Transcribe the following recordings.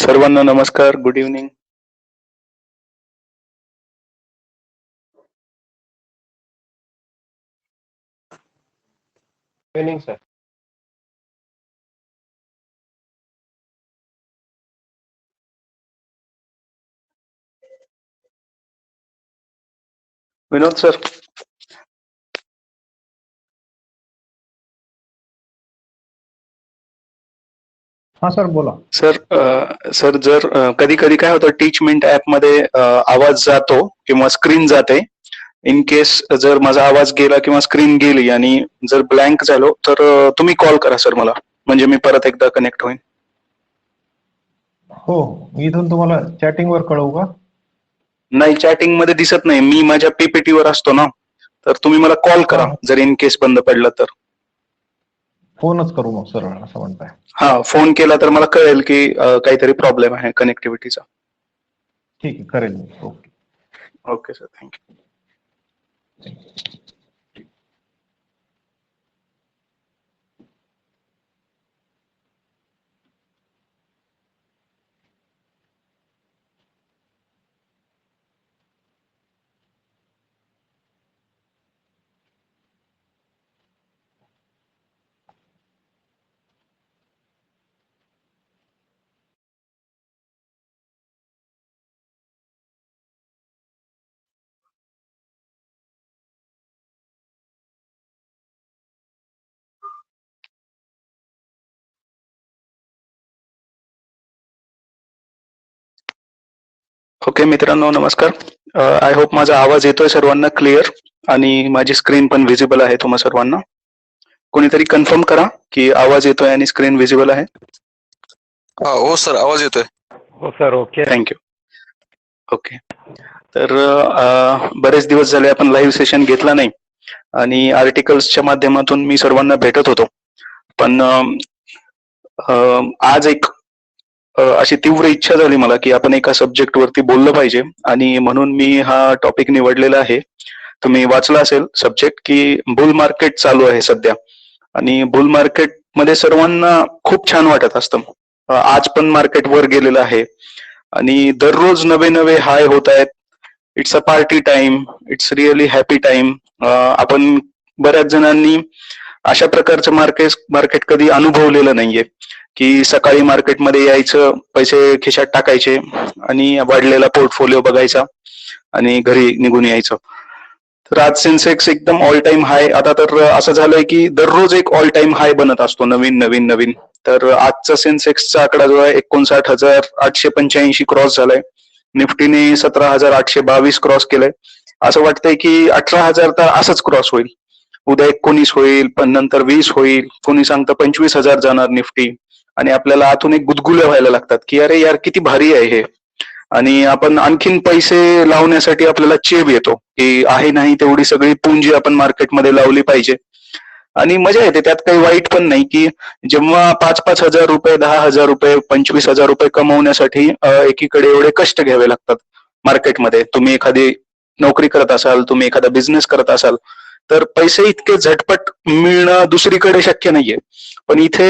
सर्वांना नमस्कार. Good evening. Evening sir. Vinod sir. हा सर बोला. सर जर कधी कधी काय होतं, टीचमेंट ऍप मध्ये आवाज जातो किंवा स्क्रीन जाते. इन केस जर माझा आवाज गेला किंवा स्क्रीन गेली आणि जर ब्लँक झालो तर तुम्ही कॉल करा सर मला, म्हणजे मी परत एकदा कनेक्ट होईन. हो, मी इथून तुम्हाला चॅटिंग वर कळवू का? नाही, चॅटिंग मध्ये दिसत नाही, मी माझ्या पीपीटी वर असतो ना, तर तुम्ही मला कॉल करा जर इन केस बंद पडलं तर. फोनच करू मग सरळ असं म्हणताय? हा, फोन केला तर मला कळेल की काहीतरी प्रॉब्लेम आहे कनेक्टिव्हिटीचा. ठीक आहे, करेल मी. Okay okay sir, thank you. Okay मित्रांनो, नमस्कार. आय होप माझा आवाज येतोय सर्वांना क्लिअर आणि माझी स्क्रीन पण व्हिजिबल आहे तुम्हा सर्वांना. कोणीतरी कन्फर्म करा की आवाज येतोय आणि स्क्रीन व्हिजिबल आहे. हो सर, आवाज येतोय. हो सर, ओके. थँक्यू. ओके, तर बरेच दिवस झाले आपण लाईव्ह सेशन घेतला नाही आणि आर्टिकल्सच्या माध्यमातून मी सर्वांना भेटत होतो, पण आज एक अशी तीव्र इच्छा झाली मला की आपण एका सब्जेक्ट वरती बोललं पाहिजे आणि म्हणून मी हा टॉपिक निवडलेला आहे. तुम्ही वाचला असेल सब्जेक्ट की बुल मार्केट चालू आहे सध्या, आणि बुल मार्केट मध्ये सर्वांना खूप छान वाटत असतं. आज पण मार्केट वर गेलेलं आहे आणि दररोज नवे नवे हाय होत आहेत. It's a party time, it's really happy time. आपण बऱ्याच जणांनी अशा प्रकारचं मार्केट कधी अनुभवलेलं नाहीये की सकाळी मार्केटमध्ये यायचं, पैसे खिशात टाकायचे आणि वाढलेला पोर्टफोलिओ बघायचा आणि घरी निघून यायचं. तर आज सेन्सेक्स एकदम ऑल टाइम हाय. आता तर असं झालंय की दररोज एक ऑल टाइम हाय बनत असतो, नवीन नवीन नवीन. तर आजचा सेन्सेक्सचा आकडा जो आहे 59,885 क्रॉस झालाय. निफ्टीने 17,822 क्रॉस केलंय. असं वाटतंय की 18,000 तर असंच क्रॉस होईल. उद्या 19 होईल, पण नंतर 20 होईल, कोणी सांगतं 25,000 जाणार निफ्टी. आणि आपल्याला आतून एक गुदगुल्या व्हायला लागतात की अरे यार किती भारी आहे हे, आणि आपण आणखीन पैसे लावण्यासाठी आपल्याला चेब येतो की आहे नाही तेवढी सगळी पुंजी आपण मार्केटमध्ये लावली पाहिजे. आणि मजा येते, त्यात काही वाईट पण नाही की जेव्हा 5,000 रुपये, 10,000 रुपये, 25,000 रुपये कमवण्यासाठी एकीकडे एवढे कष्ट घ्यावे लागतात मार्केटमध्ये. तुम्ही एखादी नोकरी करत असाल, तुम्ही एखादा बिझनेस करत असाल, तर पैसे इतके झटपट मिळणं दुसरीकडे शक्य नाहीये. पण इथे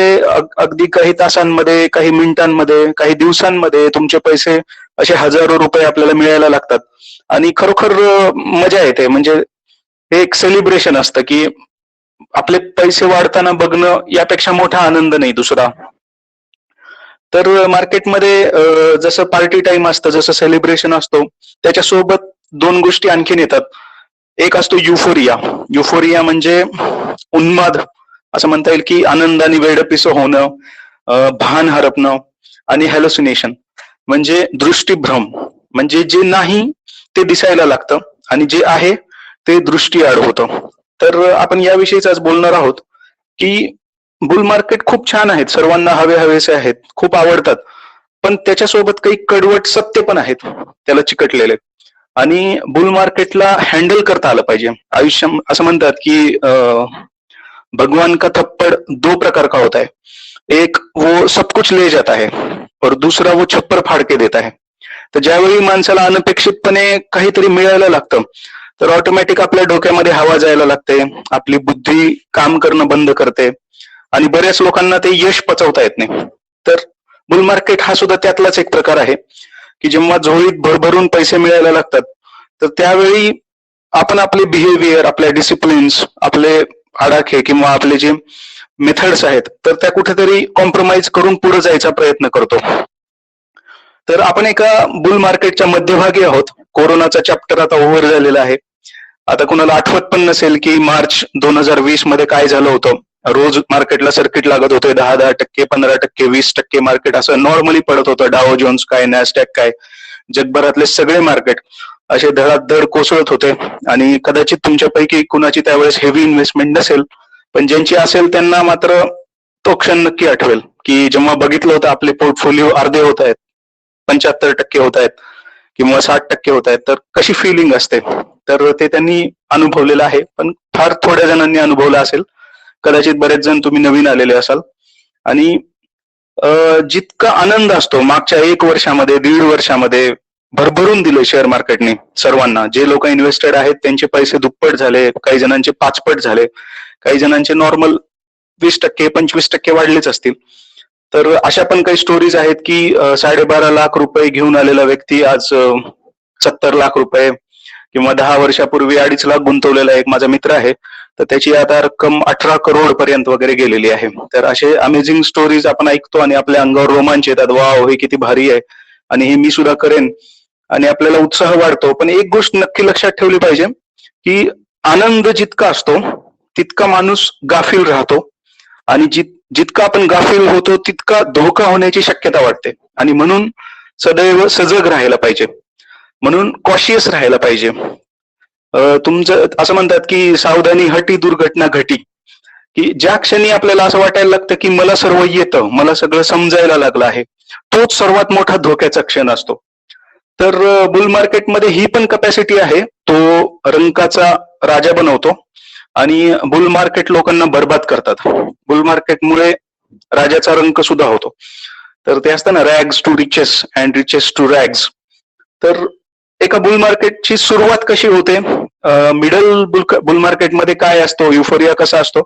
अगदी काही तासांमध्ये, काही मिनिटांमध्ये, काही दिवसांमध्ये तुमचे पैसे असे हजारो रुपये आपल्याला मिळायला लागतात आणि खरोखर मजा येते. म्हणजे हे एक सेलिब्रेशन असतं की आपले पैसे वाढताना बघणं, यापेक्षा मोठा आनंद नाही दुसरा. तर मार्केटमध्ये जसं पार्टी टाइम असतं, जसं सेलिब्रेशन असतो, त्याच्यासोबत दोन गोष्टी आणखीन येतात. एक असतो युफोरिया. युफोरिया म्हणजे उन्माद, असं म्हणता येईल की आनंदाने वेडपिसं होणं, भान हरपणं. आणि हॅलोसिनेशन म्हणजे दृष्टीभ्रम, म्हणजे जे नाही ते दिसायला लागतं आणि जे आहे ते दृष्टीआड होतं. तर आपण याविषयीच आज बोलणार आहोत की बुल मार्केट खूप छान आहेत, सर्वांना हवे हवेसे आहेत, खूप आवडतात, पण त्याच्यासोबत काही कडवट सत्य पण आहेत त्याला चिकटलेले. आणि बुल मार्केटला हँडल करता आलं पाहिजे. आयुष्य असं म्हणतात की भगवान का थप्पड़ दो प्रकार का होता है, एक वो सब कुछ ले जाता है और दूसरा वो छप्पर फाड़ के देता है. तर ज्यावेळी माणसाला अनपेक्षितपणे काहीतरी मिळायला लागतं तर ऑटोमॅटिक आपल्या डोक्यामध्ये हवा जायला लागते, आपली बुद्धी काम करणं बंद करते आणि बऱ्याच लोकांना ते यश पचवता येत नाही. तर बुल मार्केट हा सुद्धा त्यातलाच एक प्रकार आहे की जेव्हा झोळीत भरभरून पैसे मिळायला लागतात तर त्यावेळी आपण आपले बिहेवियर, आपल्या डिसिप्लिन्स, आपले आडाखे किंवा आपले जे मेथड्स आहेत तर त्या कुठेतरी कॉम्प्रोमाइज करून पुढे जायचा प्रयत्न करतो. तर आपण एका बुल मार्केटच्या मध्यभागी आहोत. कोरोनाचा चॅप्टर आता ओव्हर झालेला आहे. आता कुणाला आठवत पण नसेल की मार्च 2020 मध्ये काय झालं होतं. रोज मार्केटला सर्किट लागत होते 10% 15% 20% मार्केट असं नॉर्मली पडत होतं. डाओ जोन्स काय, नॅसडॅक काय, जगभरातले सगळे मार्केट असे धडाधड कोसळत होते. आणि कदाचित तुमच्यापैकी कुणाची त्यावेळेस हेवी इन्व्हेस्टमेंट नसेल, पण ज्यांची असेल त्यांना मात्र तो क्षण नक्की आठवेल की जेव्हा बघितलं होतं आपले पोर्टफोलिओ अर्धे होत आहेत, 75% होत आहेत किंवा 60% होत आहेत, तर कशी फिलिंग असते. तर ते त्यांनी अनुभवलेलं आहे, पण फार थोड्या जणांनी अनुभवलं असेल. कदाचित बरेच जण तुम्ही नवीन आलेले असाल. आणि जितका आनंद असतो मागच्या 1 वर्षामध्ये, 1.5 वर्षामध्ये भरभरून दिले शेअर मार्केटने सर्वांना. जे लोक इन्व्हेस्टेड आहेत त्यांचे पैसे दुप्पट झाले, काही जणांचे 5 पट झाले, काही जणांचे नॉर्मल 20% 25% वाढलेच असतील. तर अशा पण काही स्टोरीज आहेत की 12.5 लाख रुपये घेऊन आलेला व्यक्ती आज 70 लाख रुपये किंवा 10 वर्षापूर्वी 2.5 लाख गुंतवलेला एक माझा मित्र आहे, तर त्याची आता रक्कम 18 करोड पर्यंत वगैरे गेलेली आहे. तर असे अमेझिंग स्टोरीज आपण ऐकतो आणि आपल्या अंगावर रोमांच येतात. वाव, हे किती भारी आहे आणि हे मी सुद्धा करेन आणि आपल्याला उत्साह वाढतो. पण एक गोष्ट नक्की लक्षात ठेवली पाहिजे की आनंद जितका असतो तितका माणूस गाफील राहतो आणि जितका आपण गाफील होतो तितका धोका होण्याची शक्यता वाटते. आणि म्हणून सदैव सजग राहायला पाहिजे, म्हणून कॉशियस राहायला पाहिजे. तुमचं असं म्हणतात की सावधानी हटी दुर्घटना घटी, की ज्या क्षणी आपल्याला असं वाटायला लागतं की मला सर्व येतं, मला सगळं समजायला लागलं आहे, तोच सर्वात मोठा धोक्याचा क्षण असतो. तर बुल मार्केटमध्ये ही पण कपॅसिटी आहे, तो रंकाचा राजा बनवतो आणि बुल मार्केट लोकांना बर्बाद करतात. बुल मार्केटमुळे राजाचा रंक सुद्धा होतो. तर ते असतं ना, rags to riches and riches to rags. तर एका बुल मार्केटची सुरुवात कशी होते, मिडल बुल मार्केटमध्ये काय असतो, युफोरिया कसा असतो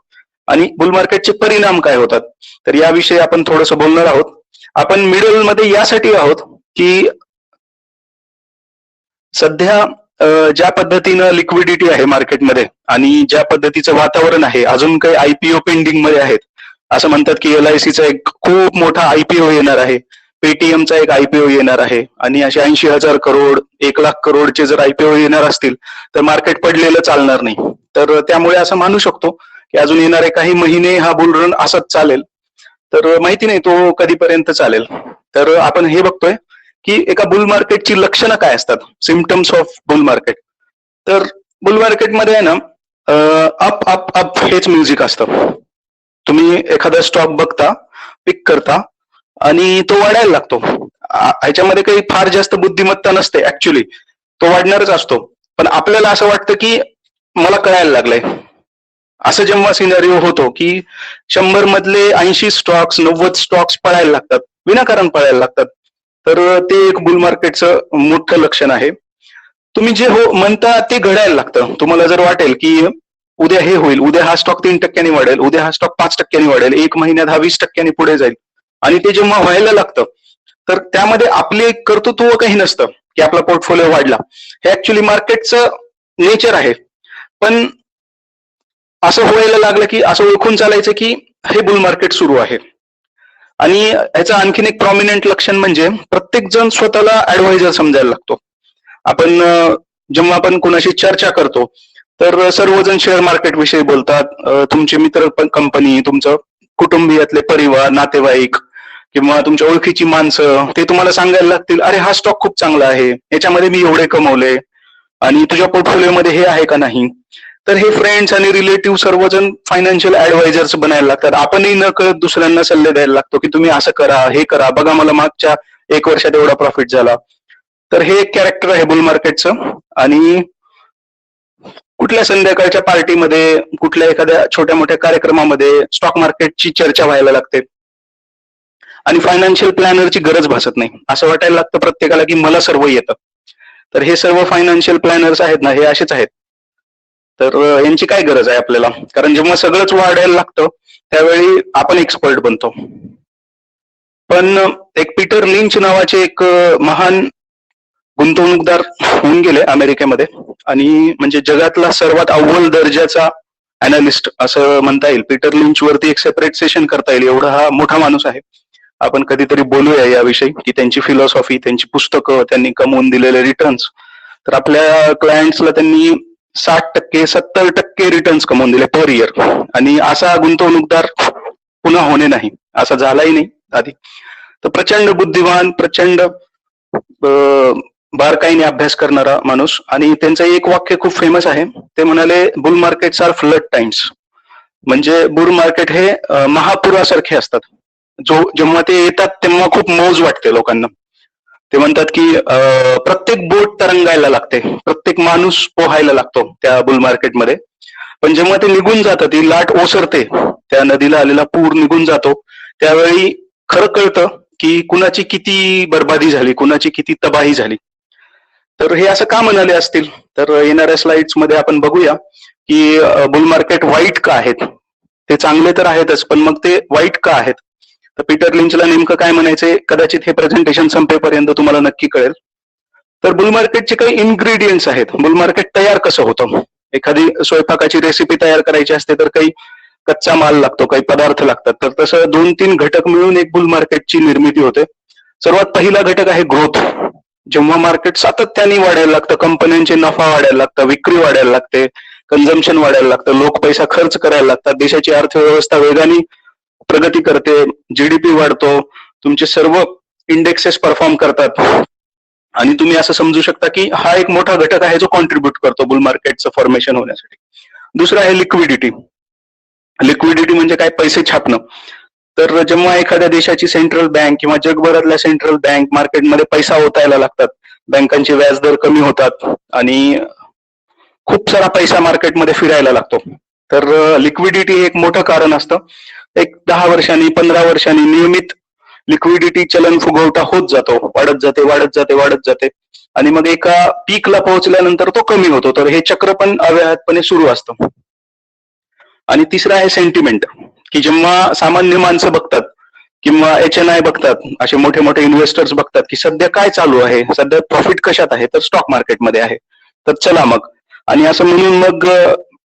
आणि बुल मार्केटचे परिणाम काय होतात, तर याविषयी आपण थोडंसं बोलणार आहोत. आपण मिडल मध्ये यासाठी आहोत की सध्या ज्या पद्धतीनं लिक्विडिटी आहे मार्केटमध्ये आणि ज्या पद्धतीचं वातावरण आहे, अजून काही आयपीओ पेंडिंग मध्ये आहेत. असं म्हणतात की LICचा एक खूप मोठा आयपीओ येणार आहे, पेटीएमचा एक आयपीओ येणार आहे आणि असे 80,000 करोड 1 लाख करोडचे जर आयपीओ येणार असतील तर मार्केट पडलेलं चालणार नाही. तर त्यामुळे असं मानू शकतो की अजून येणारे काही महिने हा बुल रन असाच चालेल. तर माहिती नाही तो कधीपर्यंत चालेल. तर आपण हे बघतोय की एका बुल मार्केटची लक्षणं काय असतात, सिम्पटम्स ऑफ बुल मार्केट. तर बुल मार्केटमध्ये आहे ना, अप अप अप हेच म्युझिक असतं. तुम्ही एखादा स्टॉक बघता, पिक करता आणि तो वाढायला लागतो. ह्याच्यामध्ये काही फार जास्त बुद्धिमत्ता नसते, ऍक्च्युली तो वाढणारच असतो. पण आपल्याला असं वाटतं की मला कळायला लागलंय. असं जेव्हा सिनारिओ होतो की 100 मधले 80 स्टॉक्स 90 स्टॉक्स पळायला लागतात, विनाकारण पळायला लागतात, तर ते एक बुल मार्केटचं मोठं लक्षण आहे. तुम्ही जे हो म्हणता ते घडायला लागतं. तुम्हाला जर वाटेल की उद्या हे होईल, उद्या हा स्टॉक 3% वाढेल, उद्या हा स्टॉक 5% वाढेल, 1 महिन्यात हा 20% पुढे जाईल आणि ते जेव्हा व्हायला लागतं तर त्यामध्ये आपले कर्तृत्व काही नसतं की आपला पोर्टफोलिओ वाढला. हे ऍक्च्युली मार्केटचं नेचर आहे. पण असं व्हायला लागलं की असं ओळखून चालायचं की हे बुल मार्केट सुरू आहे. आणि ह्याचं आणखीन एक प्रॉमिनंट लक्षण म्हणजे प्रत्येक जण स्वतःला ऍडवायझर समजायला लागतो. आपण जेव्हा आपण कोणाशी चर्चा करतो तर सर्वजण शेअर मार्केट विषयी बोलतात. तुमचे मित्र कंपनी, तुमचं कुटुंबियातले परिवार, नातेवाईक किंवा तुमच्या ओळखीची माणसं ते तुम्हाला सांगायला लागतील, अरे हा स्टॉक खूप चांगला आहे, याच्यामध्ये मी एवढे कमवले आणि तुझ्या पोर्टफोलिओमध्ये हे आहे का नाही. तर हे फ्रेंड्स आणि रिलेटिव्ह सर्वजण फायनान्शियल ऍडवायझर्स बनायला लागतात. आपणही न कळत दुसऱ्यांना सल्ले द्यायला लागतो की तुम्ही असं करा, हे करा, बघा मला मागच्या 1 वर्षात एवढा प्रॉफिट झाला. तर हे एक कॅरेक्टर आहे बुल मार्केटचं. आणि कुठल्या संध्याकाळच्या पार्टीमध्ये, कुठल्या एखाद्या छोट्या मोठ्या कार्यक्रमामध्ये स्टॉक मार्केटची चर्चा व्हायला लागते आणि फायनान्शियल प्लॅनरची गरज भासत नाही. असं वाटायला लागतं प्रत्येकाला की मला सर्व येतं. तर हे सर्व फायनान्शियल प्लॅनर्स आहेत ना, हे असेच आहेत. तर यांची काय गरज आहे आपल्याला, कारण जेव्हा सगळंच वाढायला लागतं त्यावेळी आपण एक्सपर्ट बनतो. पण एक पीटर लिंच नावाचे एक महान गुंतवणूकदार होऊन गेले अमेरिकेमध्ये, आणि म्हणजे जगातला सर्वात अव्वल दर्जाचा अनालिस्ट असं म्हणता येईल. पीटर लिंच वरती एक सेपरेट सेशन करता येईल, एवढा हा मोठा माणूस आहे. आपण कधीतरी बोलूया याविषयी, की त्यांची फिलॉसॉफी, त्यांची पुस्तकं, त्यांनी कमवून दिलेले रिटर्न्स. तर आपल्या क्लायंट्सला त्यांनी 60% 70% रिटर्न्स कमवून दिले पर इयर, आणि असा गुंतवणूकदार पुन्हा होणे नाही, असा झालाही नाही आधी. तर प्रचंड बुद्धिमान, प्रचंड बारकाईने अभ्यास करणारा माणूस. आणि त्यांचं एक वाक्य खूप फेमस आहे. ते म्हणाले, bull markets are flood times. म्हणजे बुल मार्केट हे महापुरासारखे असतात. जेव्हा ते येतात तेव्हा खूप मौज वाटते लोकांना. ते म्हणतात की प्रत्येक बोट तरंगायला लागते, प्रत्येक माणूस पोहायला लागतो त्या बुल मार्केटमध्ये. पण जेव्हा ते निघून जातं, ती लाट ओसरते, त्या नदीला आलेला पूर निघून जातो, त्यावेळी खरं कळतं की कुणाची किती बर्बादी झाली, कुणाची किती तबाही झाली. तर हे असं का म्हणाले असतील, तर येणाऱ्या स्लाइड्स मध्ये आपण बघूया की बुल मार्केट वाईट का आहेत. ते चांगले तर आहेतच, पण मग ते वाईट का आहेत. तर पीटर लिंचला नेमकं काय म्हणायचंय, कदाचित हे प्रेझेंटेशन संपेपर्यंत तुम्हाला नक्की कळेल. तर बुल मार्केटचे काही इन्ग्रेडियंट्स आहेत. बुल मार्केट तयार कसं होतं, एखादी स्वयंपाकाची रेसिपी तयार करायची असते तर काही कच्चा माल लागतो, काही पदार्थ लागतात. तर तसं 2-3 घटक मिळून एक बुल मार्केटची निर्मिती होते. सर्वात पहिला घटक आहे ग्रोथ. जेव्हा मार्केट सातत्याने वाढायला लागतं, कंपन्यांचे नफा वाढायला लागतं, विक्री वाढायला लागते, कन्झम्पशन वाढायला लागतं, लोक पैसा खर्च करायला लागतात, देशाची अर्थव्यवस्था वेगाने प्रगती करते, जीडीपी वाढतो, तुमचे सर्व इंडेक्सेस परफॉर्म करतात, आणि तुम्ही असं समजू शकता की हा एक मोठा घटक आहे जो कॉन्ट्रीब्युट करतो बुल मार्केटचं फॉर्मेशन होण्यासाठी. दुसरं आहे लिक्विडिटी. लिक्विडिटी म्हणजे काय, पैसे छापणं. तर जेव्हा एखाद्या देशाची सेंट्रल बँक किंवा जगभरातल्या सेंट्रल बँक मार्केटमध्ये पैसा ओतायला लागतात, बँकांचे व्याजदर कमी होतात आणि खूप सारा पैसा मार्केटमध्ये फिरायला लागतो. तर लिक्विडिटी हे एक मोठं कारण असतं. एक 10 वर्षांनी 15 वर्षांनी नियमित लिक्विडिटी चलन फुगवटा होत जातो, वाढत जाते वाढत जाते वाढत जाते, आणि मग एका पीकला पोहोचल्यानंतर तो कमी होतो. तर हे चक्र पण अव्याहतपणे सुरू असतं. आणि तिसरं आहे सेंटिमेंट, की जेव्हा सामान्य माणसं बघतात किंवा HNI बघतात, असे मोठे मोठे इन्व्हेस्टर्स बघतात की सध्या काय चालू आहे, सध्या प्रॉफिट कशात आहे, तर स्टॉक मार्केटमध्ये आहे, तर चला मग. आणि असं म्हणून मग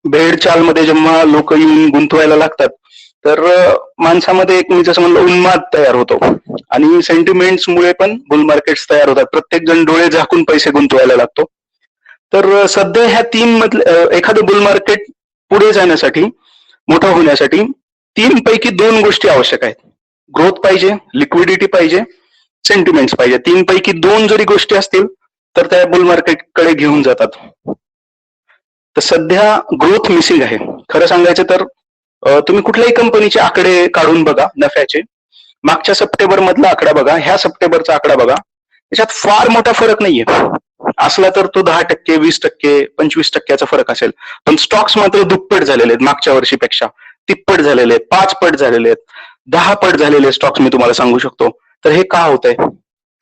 भेडचालमध्ये जेव्हा लोक येऊन गुंतवायला लागतात, तर माणसामध्ये एक, मी जसं म्हणलं, उन्माद तयार होतो. आणि सेंटिमेंट्समुळे पण बुल मार्केट्स तयार होतात. प्रत्येक जण डोळे झाकून पैसे गुंतवायला लागतो. तर सध्या ह्या 3 मधले एखादं बुल मार्केट पुढे जाण्यासाठी, मोठं होण्यासाठी 3 पैकी 2 गोष्टी आवश्यक आहेत. ग्रोथ पाहिजे, लिक्विडिटी पाहिजे, सेंटिमेंट्स पाहिजे. 3 पैकी 2 जरी गोष्टी असतील तर त्या बुल मार्केटकडे घेऊन जातात. तर सध्या ग्रोथ मिसिंग आहे. खरं सांगायचं तर तुम्ही कुठल्याही कंपनीचे आकडे काढून बघा नफ्याचे, मागच्या सप्टेंबर मधला आकडा बघा, ह्या सप्टेंबरचा आकडा बघा, त्याच्यात फार मोठा फरक नाहीये. असला तर तो 10%, 20%, 25%चा फरक असेल. पण स्टॉक्स मात्र दुप्पट झालेले आहेत मागच्या वर्षीपेक्षा, तिप्पट झालेले आहेत, 5 पट झालेले आहेत, 10 पट झालेले स्टॉक्स मी तुम्हाला सांगू शकतो. तर हे का होतंय,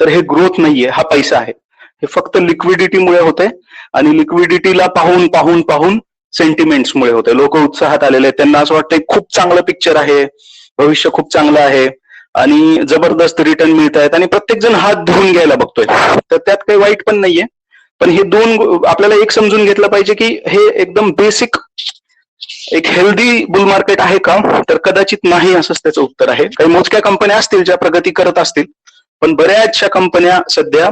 तर हे ग्रोथ नाहीये, हा पैसा आहे. हे फक्त लिक्विडिटीमुळे होतंय, आणि लिक्विडिटीला पाहून पाहून पाहून सेंटिमेंट्समुळे होते. लोक उत्साहात आलेले आहेत, त्यांना असं वाटतंय खूप चांगलं पिक्चर आहे, भविष्य खूप चांगलं आहे, आणि जबरदस्त रिटर्न मिळत आहेत, आणि प्रत्येक जण हात धुवून घ्यायला बघतोय. तर त्यात काही वाईट पण नाहीये. पण हे 2 आपल्याला एक समजून घेतलं पाहिजे की हे एकदम बेसिक एक हेल्दी बुल मार्केट आहे का, तर कदाचित नाही, असंच त्याचं उत्तर आहे. काही मोजक्या कंपन्या असतील ज्या प्रगती करत असतील, पण बऱ्याचशा कंपन्या सध्या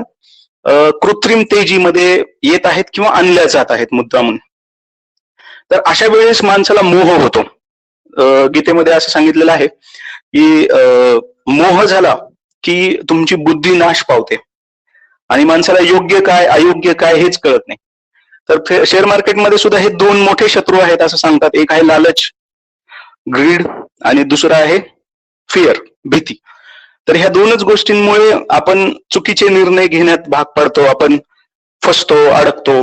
कृत्रिम तेजीमध्ये येत आहेत किंवा आणल्या जात आहेत मुद्दामून. तर अशा वेळेस माणसाला मोह होतो. गीतेमध्ये असं सांगितलेलं आहे की मोह झाला की तुमची बुद्धी नाश पावते, आणि माणसाला योग्य काय अयोग्य काय हेच कळत नाही. तर शेअर मार्केटमध्ये सुद्धा हे 2 मोठे शत्रू आहेत असं सांगतात. एक आहे लालच, ग्रीड, आणि दुसरा आहे फिअर, भीती. तर ह्या 2च गोष्टींमुळे आपण चुकीचे निर्णय घेण्यात भाग पडतो, आपण फसतो, अडकतो.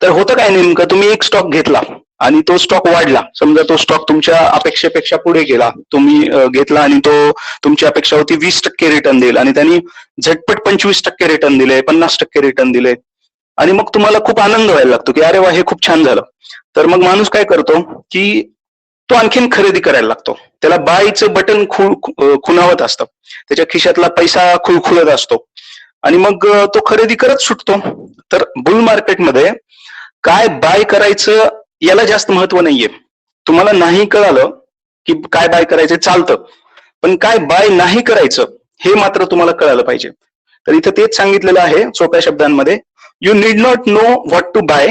तर होतं काय नेमकं, तुम्ही एक स्टॉक घेतला आणि तो स्टॉक वाढला, समजा तो स्टॉक तुमच्या अपेक्षेपेक्षा पुढे गेला, तुम्ही घेतला आणि तो तुमची अपेक्षा होती 20% रिटर्न देईल, आणि त्यांनी झटपट 25% रिटर्न दिले, 50% रिटर्न दिले, आणि मग तुम्हाला खूप आनंद व्हायला लागतो की अरे वा, हे खूप छान झालं. तर मग माणूस काय करतो की तो आणखीन खरेदी करायला लागतो. त्याला बायचं बटन खुणावत असतं, त्याच्या खिशातला पैसा खुळखुळत असतो आणि मग तो खरेदी करत सुटतो. तर बुल मार्केटमध्ये काय बाय करायचं याला जास्त महत्व नाहीये. तुम्हाला नाही कळालं की काय बाय करायचं चालतं, पण काय बाय नाही करायचं हे मात्र तुम्हाला कळालं पाहिजे. तर इथं तेच सांगितलेलं आहे सोप्या शब्दांमध्ये, you need not know what to buy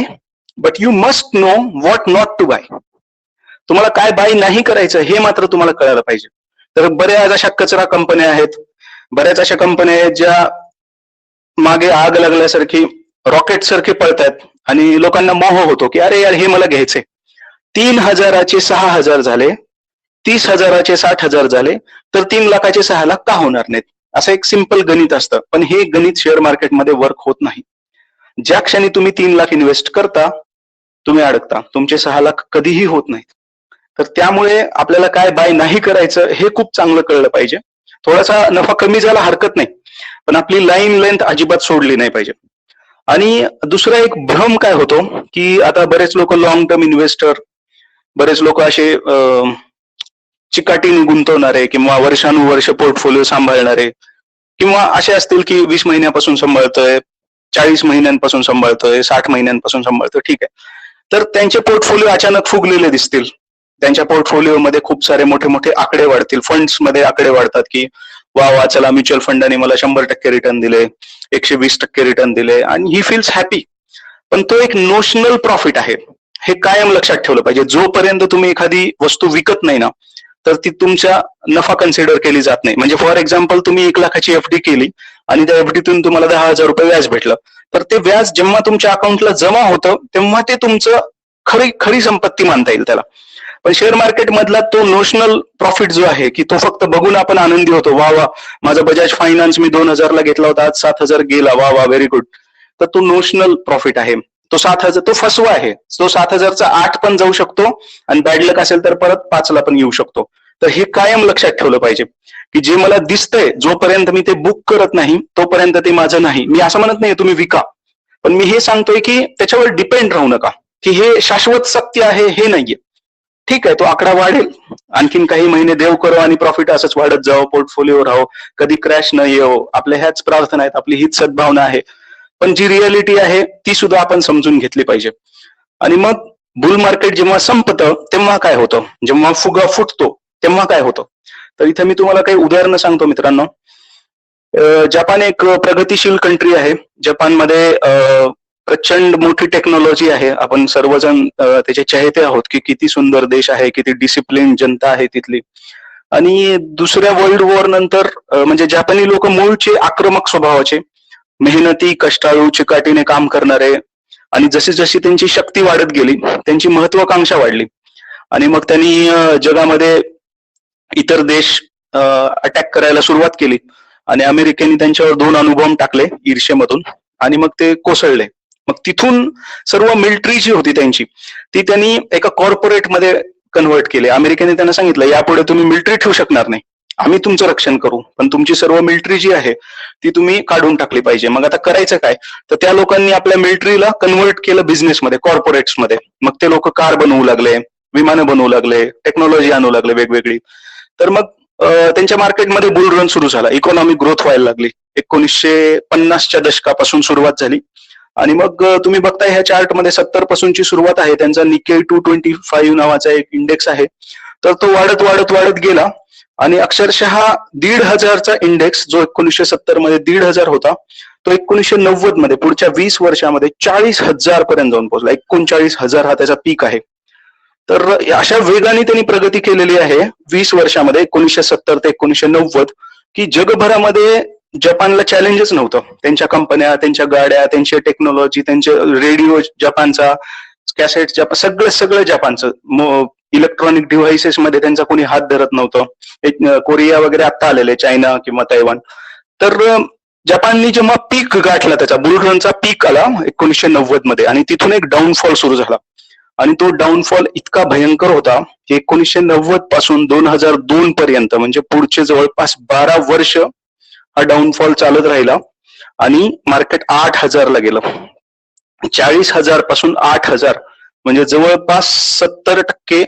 but you must know what not to buy. तुम्हाला काय बाय नाही करायचं हे मात्र तुम्हाला कळायला पाहिजे. तर बऱ्याच अशा कचरा कंपन्या आहेत, बऱ्याच अशा कंपन्या आहेत ज्या मागे आग लागल्यासारखी रॉकेट सारखे पळतायत आणि लोकांना मोह होतो की अरे यार हे मला घ्यायचे. 3,000चे 6,000 झाले, 30,000चे 60,000 झाले, तर 3,00,000चे 6 लाख का होणार नाहीत? असं एक सिंपल गणित असतं. पण हे गणित शेअर मार्केटमध्ये वर्क होत नाही. ज्या क्षणी तुम्ही 3 लाख इन्व्हेस्ट करता तुम्ही अडकता, तुमचे 6 लाख कधीही होत नाहीत. तर त्यामुळे आपल्याला काय बाय नाही करायचं हे खूप चांगलं कळलं पाहिजे. थोडासा नफा कमी झाला हरकत नाही, पण आपली लाईन लेंथ अजिबात सोडली नाही पाहिजे. आणि दुसरा एक भ्रम काय होतो की आता बरेच लोक लॉंग टर्म इन्व्हेस्टर, बरेच लोक असे चिकाटीने गुंतवणारे किंवा वर्षानुवर्ष पोर्टफोलिओ सांभाळणारे किंवा असे असतील की 20 महिन्यापासून सांभाळतोय, 40 महिन्यांपासून सांभाळतोय, 60 महिन्यांपासून सांभाळतोय, ठीक आहे. तर त्यांचे पोर्टफोलिओ अचानक फुगलेले दिसतील. त्यांच्या पोर्टफोलिओमध्ये खूप सारे मोठे मोठे आकडे वाढतील, फंड्स मध्ये आकडे वाढतात की वा वा चला म्युच्युअल फंडाने मला 100% रिटर्न दिले, 120% रिटर्न दिले आणि ही फील्स हॅपी. पण तो एक नोशनल प्रॉफिट आहे, हे कायम लक्षात ठेवलं पाहिजे. जोपर्यंत तुम्ही एखादी वस्तू विकत नाही ना, तर ती तुमच्या नफा कन्सिडर केली जात नाही. म्हणजे फॉर एक्झाम्पल तुम्ही 1 लाखाची एफडी केली आणि त्या एफडीतून तुम्हाला 10,000 रुपये व्याज भेटलं, तर ते व्याज जेव्हा तुमच्या अकाउंटला जमा होतं तेव्हा ते तुमचं खरी संपत्ती मानता येईल त्याला. पण शेअर मार्केट मधला तो नोशनल प्रॉफिट जो आहे की तो फक्त बघून आपण आनंदी होतो, वा वा माझा बजाज फायनान्स मी 2,000 ला घेतला होता, आज 7,000 गेला, वा वा व्हेरी गुड. तर तो नोशनल प्रॉफिट आहे. तो 7,000 तो फसवा आहे. तो 7,000चा 8 पण जाऊ शकतो आणि बॅड लक असेल तर परत 5 ला पण येऊ शकतो. तर हे कायम लक्षात ठेवलं पाहिजे की जे मला दिसतंय जोपर्यंत मी ते बुक करत नाही तोपर्यंत ते माझं नाही. मी असं म्हणत नाही तुम्ही विका, पण मी हे सांगतोय की त्याच्यावर डिपेंड राहू नका की हे शाश्वत सत्य आहे, हे नाहीये. ठीक आहे, तो आकडा वाढेल, आणखीन काही महिने देव करो आणि प्रॉफिट असंच वाढत जावं, पोर्टफोलिओ राहो, कधी क्रॅश न येवो, आपल्या ह्याच प्रार्थना आहेत, आपली हीच सद्भावना आहे. पण जी रियालिटी आहे ती सुद्धा आपण समजून घेतली पाहिजे. आणि मग बुल मार्केट जेव्हा संपतं तेव्हा काय होतं, जेव्हा फुगा फुटतो तेव्हा काय होतं. तर इथे मी तुम्हाला काही उदाहरणं सांगतो मित्रांनो. जपान एक प्रगतीशील कंट्री आहे. जपानमध्ये प्रचंड मोठी टेक्नॉलॉजी आहे. आपण सर्वजण त्याचे चहेते आहोत की किती सुंदर देश आहे, किती डिसिप्लिन जनता आहे तिथली. आणि दुसऱ्या वर्ल्ड वॉर नंतर म्हणजे जपानी लोक मूळचे आक्रमक स्वभावाचे, मेहनती, कष्टाळू, चिकाटीने काम करणारे, आणि जशी जशी त्यांची शक्ती वाढत गेली त्यांची महत्वाकांक्षा वाढली आणि मग त्यांनी जगामध्ये इतर देश अटॅक करायला सुरुवात केली आणि अमेरिकेने त्यांच्यावर 2 अणुबॉम्ब टाकले ईर्ष्येमधून आणि मग ते कोसळले. मग तिथून सर्व मिलिटरी जी होती त्यांची ती त्यांनी एका कॉर्पोरेटमध्ये कन्व्हर्ट केले. अमेरिकेने त्यांना सांगितलं यापुढे तुम्ही मिलिटरी ठेवू शकणार नाही, आम्ही तुमचं रक्षण करू, पण तुमची सर्व मिलिटरी जी आहे ती तुम्ही काढून टाकली पाहिजे. मग आता करायचं काय, तर त्या लोकांनी आपल्या मिलिटरीला कन्व्हर्ट केलं बिझनेसमध्ये, कॉर्पोरेट्समध्ये. मग ते लोक कार बनवू लागले, विमानं बनवू लागले, टेक्नॉलॉजी आणू लागले वेगवेगळी. तर मग त्यांच्या मार्केटमध्ये बुल रन सुरू झाला, इकॉनॉमिक ग्रोथ व्हायला लागली. 1950च्या दशकापासून सुरुवात झाली आणि मग तुम्ही बघताय ह्या चार्टमध्ये 70 पासूनची सुरुवात आहे. त्यांचा निकेई 225 नावाचा एक इंडेक्स आहे. तर तो वाढत वाढत वाढत गेला आणि अक्षरशः 1,500चा इंडेक्स जो 1970 मध्ये 1,500 होता तो 1990 मध्ये पुढच्या 20 वर्षामध्ये 40,000 पर्यंत जाऊन पोहोचला. 39,000 हा त्याचा पीक आहे. तर अशा वेगाने त्यांनी प्रगती केलेली आहे 20 वर्षामध्ये 1970 ते 1990 की जगभरामध्ये जपानला चॅलेंजच नव्हतं. त्यांच्या कंपन्या, त्यांच्या गाड्या, त्यांची टेक्नॉलॉजी, त्यांचे रेडिओ जपानचा, कॅसेट जपान, सगळं जपानचं. इलेक्ट्रॉनिक डिव्हाइसेस मध्ये त्यांचा कोणी हात धरत नव्हतं. कोरिया वगैरे आता आलेले, चायना किंवा तैवान. तर जपाननी जेव्हा पीक गाठला, त्याचा बुल रनचा पीक आला 1990 मध्ये आणि तिथून एक डाऊनफॉल सुरू झाला आणि तो डाऊनफॉल इतका भयंकर होता की 1990 पासून 2002 पर्यंत म्हणजे पुढचे जवळपास 12 वर्ष हा डाऊनफॉल चालत राहिला आणि मार्केट 8,000 ला गेलं. 40,000 पासून 8,000 म्हणजे जवळपास 70%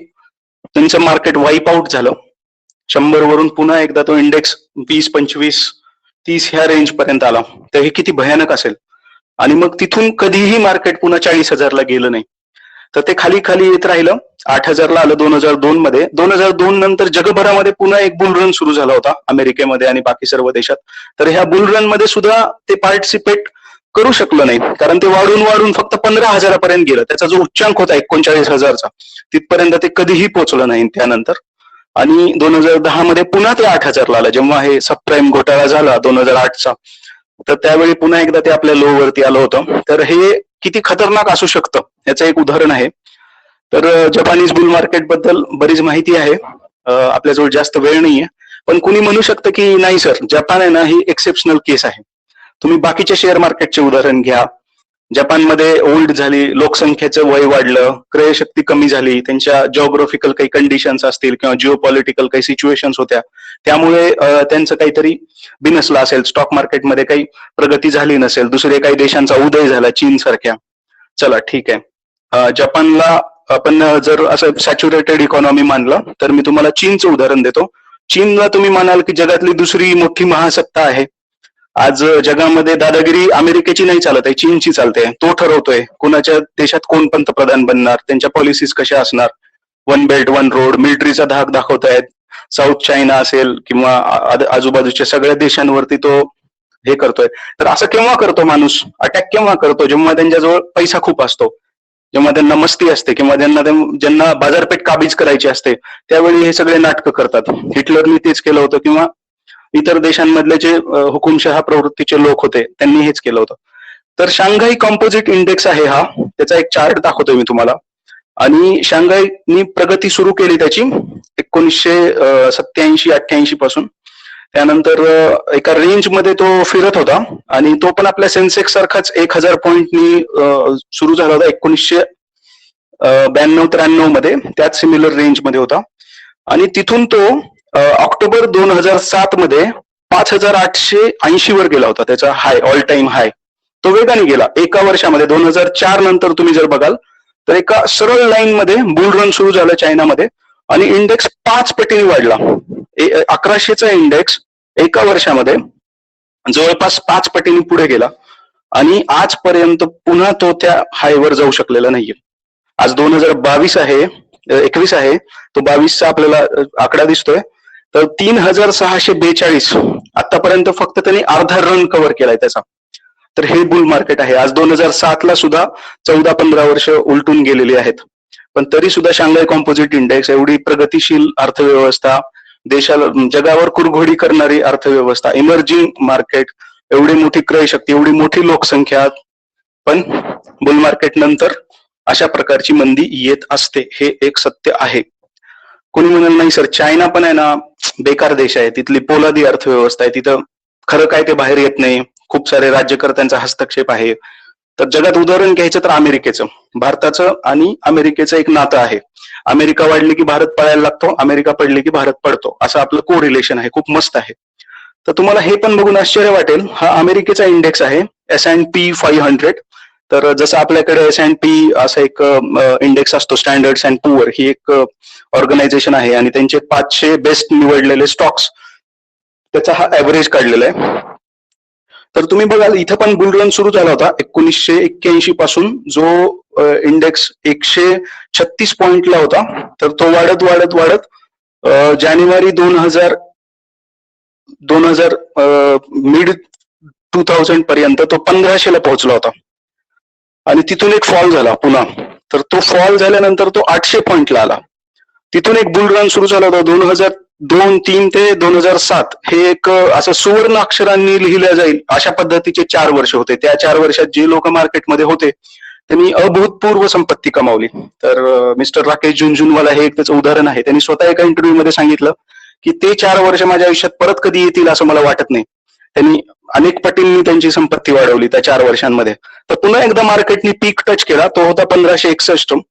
त्यांचं मार्केट वाईप आउट झालं. 100 वरून पुन्हा एकदा तो इंडेक्स 20, 25, 30 ह्या रेंज पर्यंत आला. तर हे किती भयानक असेल. आणि मग तिथून कधीही मार्केट पुन्हा 40,000ला गेलं नाही. तर ते खाली खाली येत राहिलं. 8,000ला आलं 2002 मध्ये. 2002 नंतर जगभरामध्ये पुन्हा एक बुल रन सुरू झाला होता अमेरिकेमध्ये आणि बाकी सर्व देशात. तर ह्या बुल रन मध्ये सुद्धा ते पार्टिसिपेट करू शकलं नाही, कारण ते वाढून वाढून फक्त 15,000पर्यंत गेलं. त्याचा जो उच्चांक होता 39,000चा तिथपर्यंत ते कधीही पोहोचलं नाही त्यानंतर. आणि 2010 मध्ये पुन्हा ते 8,000ला आलं, जेव्हा हे सबप्राईम घोटाळा झाला 2008चा. तर त्यावेळी पुन्हा एकदा ते आपल्या लो वरती आलं होतं. तर हे किती खतरनाक असू शकतं याचं एक उदाहरण आहे. तर जपानीज बुल मार्केट बद्दल बरीच माहिती आहे. आपल्याजवळ जास्त वेळ नाहीये, पण कुणी म्हणू शकतं की नाही सर, जपान आहे ना ही एक्सेप्शनल केस आहे. तुम्ही बाकीच्या शेअर मार्केटचे उदाहरण घ्या. जपानमध्ये ओल्ड झाली, लोकसंख्येचं वय वाढलं, क्रयशक्ती कमी झाली, त्यांच्या जिओग्राफिकल काही कंडिशन्स असतील किंवा जिओ पॉलिटिकल काही सिच्युएशन्स होत्या, त्यामुळे त्यांचं काहीतरी बिनसलं असेल, स्टॉक मार्केटमध्ये काही प्रगती झाली नसेल, दुसरे काही देशांचा उदय झाला चीन सारख्या. चला ठीक आहे, जपानला आपण जर असं सॅच्युरेटेड इकॉनॉमी मानलं तर मी तुम्हाला चीनचं उदाहरण देतो. चीनला तुम्ही म्हणाल की जगातली दुसरी मोठी महासत्ता आहे. आज जगामध्ये दादागिरी अमेरिकेची नाही चालत आहे, चीनची चालते. तो ठरवतोय कुणाच्या देशात कोण पंतप्रधान बनणार, त्यांच्या पॉलिसीज कशा असणार. वन बेल्ट वन रोड, मिलिटरीचा धाक दाखवतायत. साऊथ चायना असेल किंवा आजूबाजूच्या सगळ्या देशांवरती तो हे करतोय. तर असं केव्हा करतो माणूस, अटॅक केव्हा करतो? जेव्हा त्यांच्याजवळ पैसा खूप असतो, जेव्हा त्यांना मस्ती असते किंवा ज्यांना बाजारपेठ काबीज करायची असते, त्यावेळी हे सगळे नाटकं करतात. हिटलरनी तेच केलं होतं किंवा इतर देशांमधले जे हुकुमशहा प्रवृत्तीचे लोक होते त्यांनी हेच केलं होतं. तर शांघाई कॉम्पोजिट इंडेक्स आहे हा, त्याचा एक चार्ट दाखवतोय मी तुम्हाला. आणि शांघाईनी प्रगती सुरू केली त्याची 1987-88 पासून. त्यानंतर एका रेंज मध्ये तो फिरत होता आणि तो पण आपल्या सेन्सेक्स सारखाच 1,000 पॉईंटनी सुरू झाला होता 1992-93 मध्ये, त्याच सिमिलर रेंज मध्ये होता. आणि तिथून तो ऑक्टोबर 2007 मध्ये 5,880 वर गेला होता, त्याचा हाय, ऑल टाइम हाय. तो वेगाने गेला एका वर्षामध्ये. 2004 नंतर तुम्ही जर बघाल तर एका सरळ लाईन मध्ये बुल रन सुरू झालं चायनामध्ये आणि इंडेक्स 5 पटीने वाढला. 1100चा इंडेक्स एका वर्षामध्ये जवळपास 5 पटीने पुढे गेला आणि आजपर्यंत पुन्हा तो त्या हायवर जाऊ शकलेला नाहीये. आज 2022 आहे, 21 आहे, तो 22चा आपल्याला आकडा दिसतोय. तर 3,642 आतापर्यंत फक्त त्यांनी अर्धा रन कव्हर केलाय त्याचा. तर हे बुल मार्केट आहे. आज 2007 ला सुद्धा 14-15 वर्ष उलटून गेलेली आहेत, पण तरी सुद्धा शांघाय कॉम्पोजिट इंडेक्स, एवढी प्रगतिशील अर्थव्यवस्था, देशाला जगावर कुरघोडी करणारी अर्थव्यवस्था, इमर्जिंग मार्केट, एवढी मोठी क्रयशक्ती, एवढी मोठी लोकसंख्या, पण बुल मार्केट नंतर अशा प्रकारची मंदी येत असते. हे एक सत्य आहे. कोणी म्हणाल नाही सर, चायना पण आहे ना बेकार देश आहे, तिथली पोलादी अर्थव्यवस्था आहे, तिथं खरं काय ते बाहेर येत नाही, खूप सारे राज्यकर्त्यांचा हस्तक्षेप आहे. तर जगात उदाहरण घ्यायचं तर अमेरिकेचं, भारताचं आणि अमेरिकेचं एक नातं आहे. अमेरिका वाढली की भारत पळायला लागतो, अमेरिका पडली की भारत पडतो, असं आपलं को रिलेशन आहे, खूप मस्त आहे. तर तुम्हाला हे पण बघून आश्चर्य वाटेल, हा अमेरिकेचा इंडेक्स आहे S&P 500. तर जसं आपल्याकडे S&P असं एक इंडेक्स असतो, स्टँडर्ड्स अँड पुअर ही एक ऑर्गनायझेशन आहे आणि त्यांचे 500 बेस्ट निवडलेले स्टॉक्स, त्याचा हा ऍव्हरेज काढलेला आहे. तर तुम्ही बघाल इथं पण बुल रन सुरू झाला होता 1981 पासून, जो इंडेक्स 136 पॉइंटला होता. तर तो वाढत वाढत वाढत जानेवारी 2000 मिड 2000 पर्यंत तो 1500ला पोहोचला होता आणि तिथून एक फॉल झाला पुन्हा. तर तो फॉल झाल्यानंतर तो 800 पॉइंटला आला. तिथून एक बुल रन सुरू झाला होता 2002-03 ते 2007. हे एक असं सुवर्ण अक्षरांनी लिहिल्या जाईल अशा पद्धतीचे 4 वर्ष होते. त्या 4 वर्षात जे लोक मार्केटमध्ये होते त्यांनी अभूतपूर्व संपत्ती कमावली. तर मिस्टर राकेश झुनझुनवाला हे एक त्याचं उदाहरण आहे. त्यांनी स्वतः एका इंटरव्ह्यू मध्ये सांगितलं की ते 4 वर्ष माझ्या आयुष्यात परत कधी येतील असं मला वाटत नाही. त्यांनी अनेक पटींनी त्यांची संपत्ती वाढवली त्या 4 वर्षांमध्ये. तर पुन्हा एकदा मार्केटनी पीक टच केला, तो होता 1561.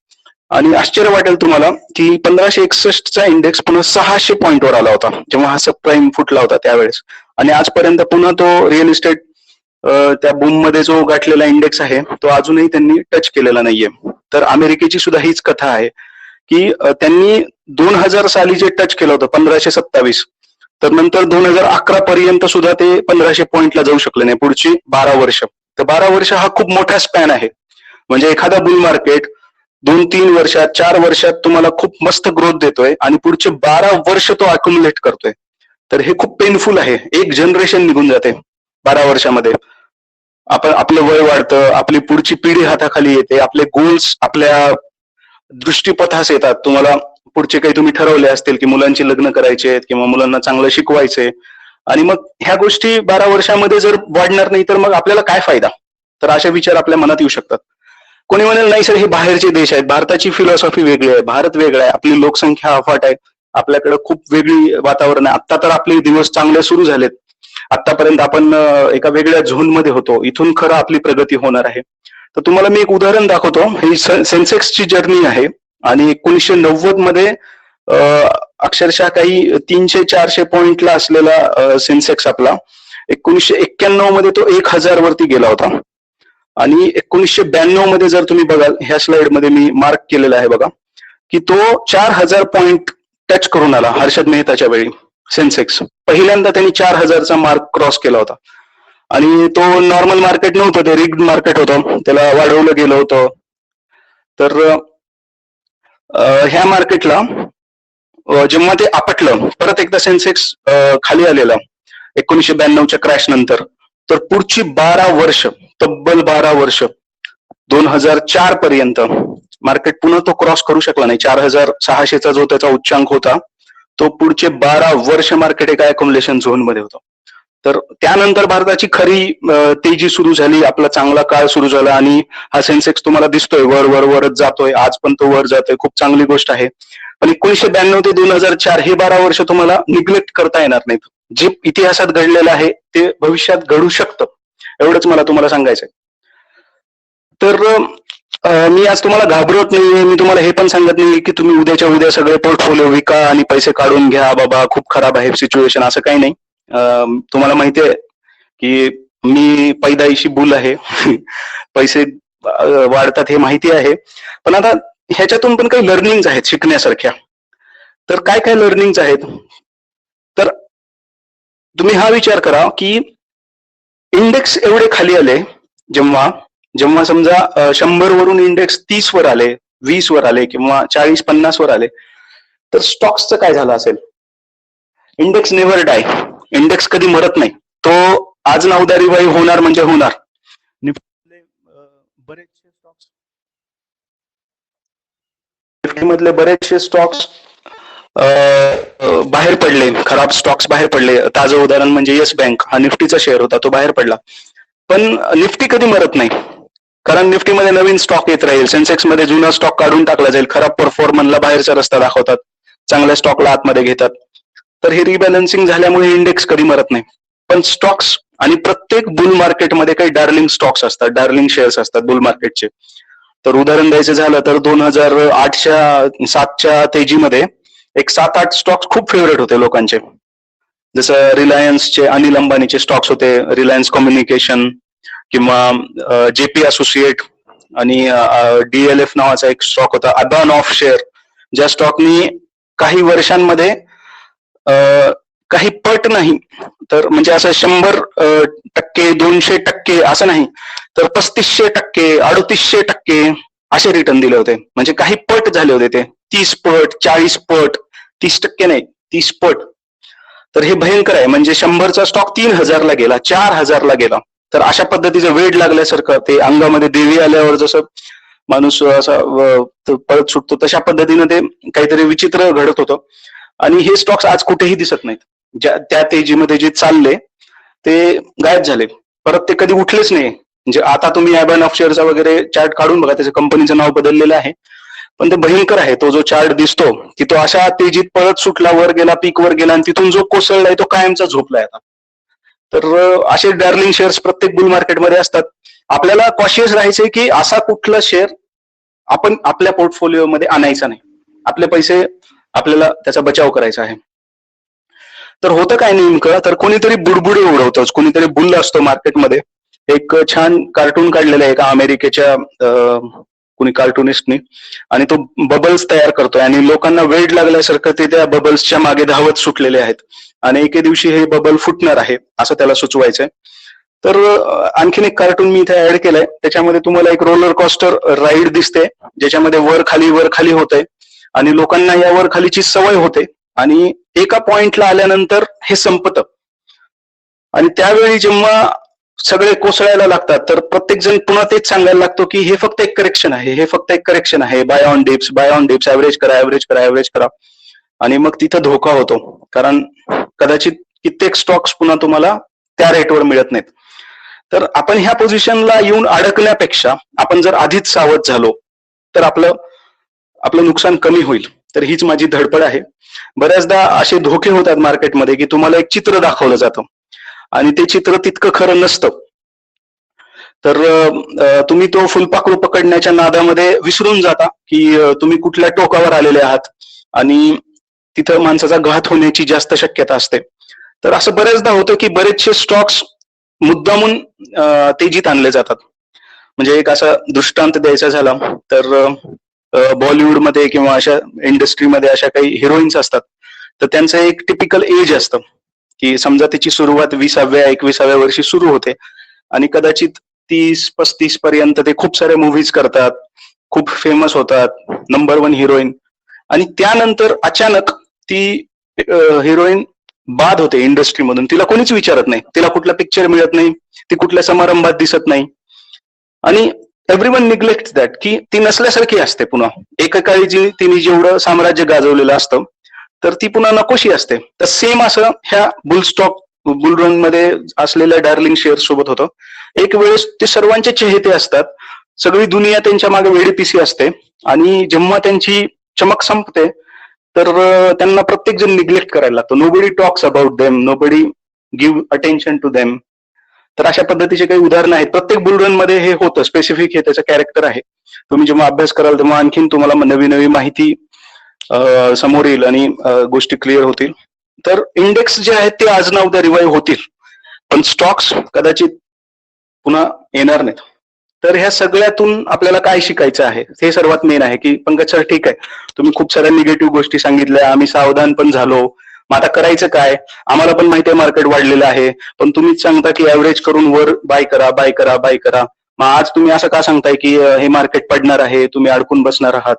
आणि आश्चर्य वाटेल तुम्हाला की 1561चा इंडेक्स पुन्हा 600 पॉईंटवर आला होता जेव्हा हा सबप्राईम फुटला होता त्यावेळेस. आणि आजपर्यंत पुन्हा तो रिअल इस्टेट त्या बूम मध्ये जो गाठलेला इंडेक्स आहे तो अजूनही त्यांनी टच केलेला नाहीये. तर अमेरिकेची सुद्धा हीच कथा आहे की त्यांनी 2000 साली जे टच केलं होतं 1527, तर नंतर 2011 पर्यंत सुद्धा ते 1500 पॉईंटला जाऊ शकले नाही पुढची 12 वर्ष. तर 12 वर्ष हा खूप मोठा स्पॅन आहे. म्हणजे एखादा बुल मार्केट 2-3 वर्षात 4 वर्षात तुम्हाला खूप मस्त ग्रोथ देतोय आणि पुढचे 12 वर्ष तो अक्युमुलेट करतोय. तर हे खूप पेनफुल आहे. एक जनरेशन निघून जाते 12 वर्षामध्ये. आपण आपलं वय वाढतं, आपली पुढची पिढी हाताखाली येते, आपले गोल्स आपल्या दृष्टीपथास येतात. तुम्हाला पुढचे काही तुम्ही ठरवले असतील की मुलांची लग्न करायचे किंवा मुलांना चांगलं शिकवायचे आणि मग ह्या गोष्टी 12 वर्षामध्ये जर वाढणार नाही तर मग आपल्याला काय फायदा. तर असे विचार आपल्या मनात येऊ शकतात. कोणी म्हणेल नाही सर हे बाहेरचे देश आहेत, भारताची फिलॉसॉफी वेगळी आहे, भारत वेगळा आहे, आपली लोकसंख्या अफाट आहे, आपल्याकडे खूप वेगळी वातावरण आहे. आता तर आपले दिवस चांगले सुरू झालेत, आतापर्यंत आपण एका वेगळ्या झोन मध्ये होतो, इथून खरं आपली प्रगती होणार आहे. तर तुम्हाला मी एक उदाहरण दाखवतो. ही सेन्सेक्सची जर्नी आहे आणि 1990 मध्ये अक्षरशः काही 300-400 पॉइंटला असलेला सेन्सेक्स आपला 1991 मध्ये तो 1000 वरती गेला होता आणि 1992 मध्ये जर तुम्ही बघाल, ह्या स्लाइड मध्ये मी मार्क केलेला आहे बघा, की तो 4000 पॉइंट टच करून आला हर्षद मेहताच्या वेळी. सेन्सेक्स पहिल्यांदा त्यांनी 4000चा मार्क क्रॉस केला होता आणि तो नॉर्मल मार्केट नव्हतं, ते रिग्ड मार्केट होतं, त्याला वाढवलं गेलं होतं. तर ह्या मार्केटला जेव्हा ते आपटलं, परत एकदा सेन्सेक्स खाली आलेला 1992च्या क्रॅश नंतर, तर पुढची 12 वर्ष, तब्बल 12 वर्ष 2004 पर्यंत मार्केट पुन्हा तो क्रॉस करू शकला नाही. 4600चा जो त्याचा उच्चांक होता तो पुढचे 12 वर्ष मार्केट एका अकोमोडेशन झोन मध्ये होतं. तर त्यानंतर भारताची खरी तेजी सुरू झाली, आपला चांगला काळ सुरू झाला आणि हा सेन्सेक्स तुम्हाला दिसतोय वर वर वरच जातोय, आज पण तो वर जातोय, खूप चांगली गोष्ट आहे. पण 1992 ते 2004 हे 12 वर्ष तुम्हाला निग्लेक्ट करता येणार नाहीत. जे इतिहासात घडलेलं आहे ते भविष्यात घडू शकतं, एवढंच मला तुम्हाला सांगायचंय. तर मी आज तुम्हाला घाबरवत नाहीये, मी तुम्हाला हे पण सांगत नाही की तुम्ही उद्याच्या उद्या सगळे पोर्टफोलिओ विका आणि पैसे काढून घ्या, बाबा खूप खराब आहे सिच्युएशन, असं काही नाही. तुम्हाला माहिती आहे की मी पैदाइशी बुल आहे पैसे वाढतात हे माहिती आहे, पण आता ह्याच्यातून पण काही लर्निंग आहेत शिकण्यासारख्या. तर काय काय लर्निंग आहेत, तर तुम्ही हा विचार करा की इंडेक्स एवढे खाली आले, जेव्हा जेव्हा समजा 100 वरून इंडेक्स 30 वर आले, 20 वर आले किंवा 40-50 वर आले, तर स्टॉक्सचं काय झालं असेल. इंडेक्स नेव्हर डाय, इंडेक्स कधी मरत नाही, तो आज ना उद्या रिवाईव्ह होणार म्हणजे होणार. निफ्टीमधले बरेचसे स्टॉक्स बाहेर पडले, खराब स्टॉक्स बाहेर पडले. ताजं उदाहरण म्हणजे येस बँक, हा निफ्टीचा शेअर होता, तो बाहेर पडला. पण निफ्टी कधी मरत नाही, कारण निफ्टीमध्ये नवीन स्टॉक येत राहील, सेन्सेक्स मध्ये जुना स्टॉक काढून टाकला जाईल, खराब परफॉर्मन्सला बाहेरचा रस्ता दाखवतात, चांगल्या स्टॉकला आतमध्ये घेतात. तर हे रिबॅलन्सिंग झाल्यामुळे इंडेक्स कधी मरत नाही. पण स्टॉक्स आणि प्रत्येक बुल मार्केटमध्ये काही डार्लिंग स्टॉक्स असतात, डार्लिंग शेअर्स असतात बुल मार्केटचे. तर उदाहरण द्यायचं झालं तर 2008-7च्या तेजीमध्ये एक 7-8 स्टॉक्स खूप फेवरेट होते लोकांचे, जसं रिलायन्सचे अनिल अंबानीचे स्टॉक्स होते, रिलायन्स कम्युनिकेशन किंवा जेपी असोसिएट आणि DLF नावाचा एक स्टॉक होता, अदान ऑफ शेअर, ज्या स्टॉकनी काही वर्षांमध्ये काही पट नाही तर म्हणजे असं 100%, 200% असं नाही, तर 3500%, 3800% असे रिटर्न दिले होते. म्हणजे काही पट झाले होते ते, 30 पट, 40 पट, 30% नाही, 30 पट. तर हे भयंकर आहे. म्हणजे 100चा स्टॉक 3000 ला गेला, 4000 ला गेला. तर अशा पद्धतीचं वेड लागल्यासारखं, ते अंगामध्ये देवी आल्यावर जसं माणूस असा पळत सुटतो, तशा पद्धतीनं ते काहीतरी विचित्र घडत होतं. आणि हे स्टॉक्स आज कुठेही दिसत नाहीत. त्या तेजीमध्ये जे चालले ते गायब झाले, परत ते कधी उठलेच नाही. म्हणजे आता तुम्ही अदान ऑफ शेअरचा वगैरे चार्ट काढून बघा, त्याच्या कंपनीचं नाव बदललेलं आहे, पण ते भयंकर आहे. तो जो चार्ट दिसतो की तो अशा तेजीत पळत सुटला, वर गेला, पीक वर गेला आणि तिथून जो कोसळलाय तो कायमचा झोपलाय आता. तर असे डार्लिंग शेअर्स प्रत्येक बुल मार्केटमध्ये असतात. आपल्याला कॉशियस राहायचंय की असा कुठला शेअर आपण आपल्या पोर्टफोलिओमध्ये आणायचा नाही, आपले पैसे आपल्याला त्याचा बचाव करायचा आहे. तर होतं काय नेमकं, तर कोणीतरी बुडबुडे उडवतोच, कोणीतरी बुल असतो मार्केटमध्ये. एक छान कार्टून काढलेलं आहे एका अमेरिकेच्या कुणी कार्टुनिस्टनी, आणि तो बबल्स तयार करतोय आणि लोकांना वेड लागल्यासारखं ते त्या बबल्सच्या मागे धावत सुटलेले आहेत आणि एके दिवशी हे बबल फुटणार आहे असं त्याला सुचवायचंय. तर आणखीन एक कार्टून मी इथे ऍड केलंय, त्याच्यामध्ये तुम्हाला एक रोलर कॉस्टर राईड दिसते ज्याच्यामध्ये वर खाली होतंय आणि लोकांना या वर खालीची सवय होते आणि एका पॉइंटला आल्यानंतर हे संपतं आणि त्यावेळी जेव्हा सगळे कोसळायला लागतात तर प्रत्येक जण पुन्हा तेच सांगायला लागतो की हे फक्त एक करेक्शन आहे, हे फक्त एक करेक्शन आहे, बाय ऑन डिप्स, ऍव्हरेज करा. आणि मग तिथं धोका होतो, कारण कदाचित कित्येक स्टॉक्स पुन्हा तुम्हाला त्या रेटवर मिळत नाहीत. तर आपण ह्या पोझिशनला येऊन अडकण्यापेक्षा आपण जर आधीच सावध झालो तर आपलं नुकसान कमी होईल. तर हीच माझी धडपड आहे. बऱ्याचदा असे धोके होतात मार्केटमध्ये की तुम्हाला एक चित्र दाखवलं जातं आणि ते चित्र तितकं खरं नसतं. तर तुम्ही तो फुलपाखरू पकडण्याच्या नादामध्ये विसरून जाता की तुम्ही कुठल्या टोकावर आलेले आहात आणि तिथं माणसाचा घात होण्याची जास्त शक्यता असते. तर असं बरेचदा होतं की बरेचसे स्टॉक्स मुद्दामून तेजीत आणले जातात. म्हणजे एक असा दृष्टांत द्यायचा झाला तर बॉलिवूडमध्ये किंवा अशा इंडस्ट्रीमध्ये अशा काही हिरोईन्स असतात, तर त्यांचं एक टिपिकल एज असतं की समजा त्याची सुरुवात 20व्या-21व्या वर्षी सुरू होते आणि कदाचित 30-35 पर्यंत ते खूप सारे मूव्हीज करतात, खूप फेमस होतात, नंबर 1 हिरोईन, आणि त्यानंतर अचानक ती हिरोईन बाद होते इंडस्ट्रीमधून. तिला कोणीच विचारत नाही, तिला कुठला पिक्चर मिळत नाही, ती कुठल्या समारंभात दिसत नाही आणि एव्हरीवन निग्लेक्ट दॅट, की ती नसल्यासारखी असते. पुन्हा एकेकाळी तिने जेवढं साम्राज्य गाजवलेलं असतं तर ती पुन्हा नकोशी असते. तर सेम असं ह्या बुलरन मध्ये असलेल्या डार्लिंग शेअर सोबत होतं. एक वेळेस ते सर्वांचे चहेते असतात, सगळी दुनिया त्यांच्या मागे वेडीपिसी असते आणि जेव्हा त्यांची चमक संपते तर त्यांना प्रत्येक जण निग्लेक्ट करायला लागतो. Nobody talks about them, nobody give attention to them. तर अशा पद्धतीचे काही उदाहरणं आहेत. प्रत्येक बुलरन मध्ये हे होतं, स्पेसिफिक हे त्याचं कॅरेक्टर आहे. तुम्ही जेव्हा अभ्यास कराल तेव्हा आणखीन तुम्हाला नवी नवी माहिती समोर येईल आणि गोष्टी क्लिअर होतील. तर इंडेक्स जे आहेत ते आज ना उद्या रिवाईव्ह होतील, पण स्टॉक्स कदाचित पुन्हा येणार नाहीत. तर ह्या सगळ्यातून आपल्याला काय शिकायचं आहे हे सर्वात मेन आहे की पंकज सर ठीक आहे, तुम्ही खूप साऱ्या निगेटिव्ह गोष्टी सांगितल्या, आम्ही सावधान पण झालो, मग आता करायचं काय? आम्हाला पण माहिती आहे मार्केट वाढलेलं आहे, पण तुम्हीच सांगता की ऍव्हरेज करून वर बाय करा. मग आज तुम्ही असं का सांगताय की हे मार्केट पडणार आहे, तुम्ही अडकून बसणार आहात?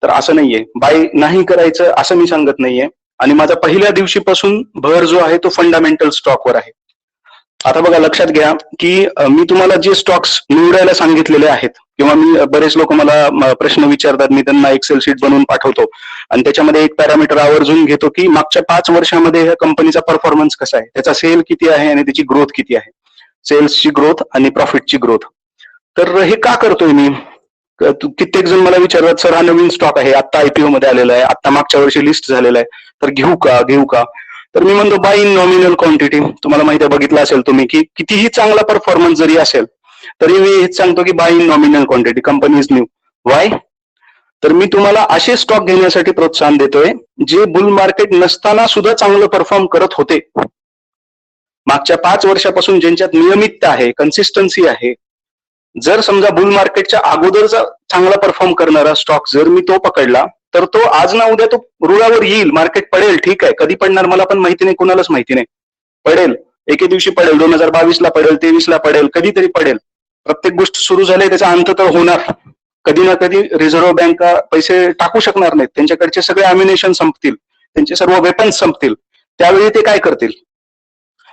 तर असं नाहीये, बाय नाही करायचं असं मी सांगत नाहीये. आणि माझा पहिल्या दिवशीपासून भर जो आहे तो फंडामेंटल स्टॉकवर आहे. आता बघा, लक्षात घ्या की मी तुम्हाला जे स्टॉक्स निवडायला सांगितलेले आहेत, किंवा मी बरेच लोक मला प्रश्न विचारतात, मी त्यांना एक्सेल शीट बनवून पाठवतो आणि त्याच्यामध्ये एक पॅरामीटर आवर्जून घेतो की मागच्या 5 वर्षामध्ये ह्या कंपनीचा परफॉर्मन्स कसा आहे, त्याचा सेल किती आहे आणि त्याची ग्रोथ किती आहे, सेल्सची ग्रोथ आणि प्रॉफिटची ग्रोथ. तर हे का करतोय मी? कित्येक जण मला विचारतात, सर हा नवीन स्टॉक आहे, आता आयपीओ मध्ये आलेला आहे, आता मागच्या वर्षी लिस्ट झालेला आहे, तर घेऊ का? तर मी म्हणतो बाय इन नॉमिनल क्वांटिटी. तुम्हाला माहिती आहे, बघितलं असेल तुम्ही की कितीही चांगला परफॉर्मन्स जरी असेल तरी मी हेच सांगतो की buy in nominal quantity, company is new. Why? तर मी तुम्हाला असे स्टॉक घेण्यासाठी प्रोत्साहन देतोय जे बुल मार्केट नसताना सुद्धा चांगलं परफॉर्म करत होते. मागच्या 5 वर्षापासून ज्यांच्यात नियमितता आहे, कन्सिस्टन्सी आहे. जर समजा बुल मार्केटच्या अगोदरचा चांगला परफॉर्म करणारा स्टॉक जर मी तो पकडला तर तो आज ना उद्या तो रुळावर येईल. मार्केट पडेल, ठीक आहे, कधी पडणार मला पण माहिती नाही, कुणालाच माहिती नाही. पडेल, एके दिवशी पडेल, 2022 ला पडेल, 23 ला पडेल, कधीतरी पडेल. प्रत्येक गोष्ट सुरू झाली त्याचा अंत तर होणार. कधी ना कधी रिझर्व्ह बँका पैसे टाकू शकणार नाहीत, त्यांच्याकडचे सगळे अम्युनेशन संपतील, त्यांचे सर्व वेपन्स संपतील. त्यावेळी ते काय करतील?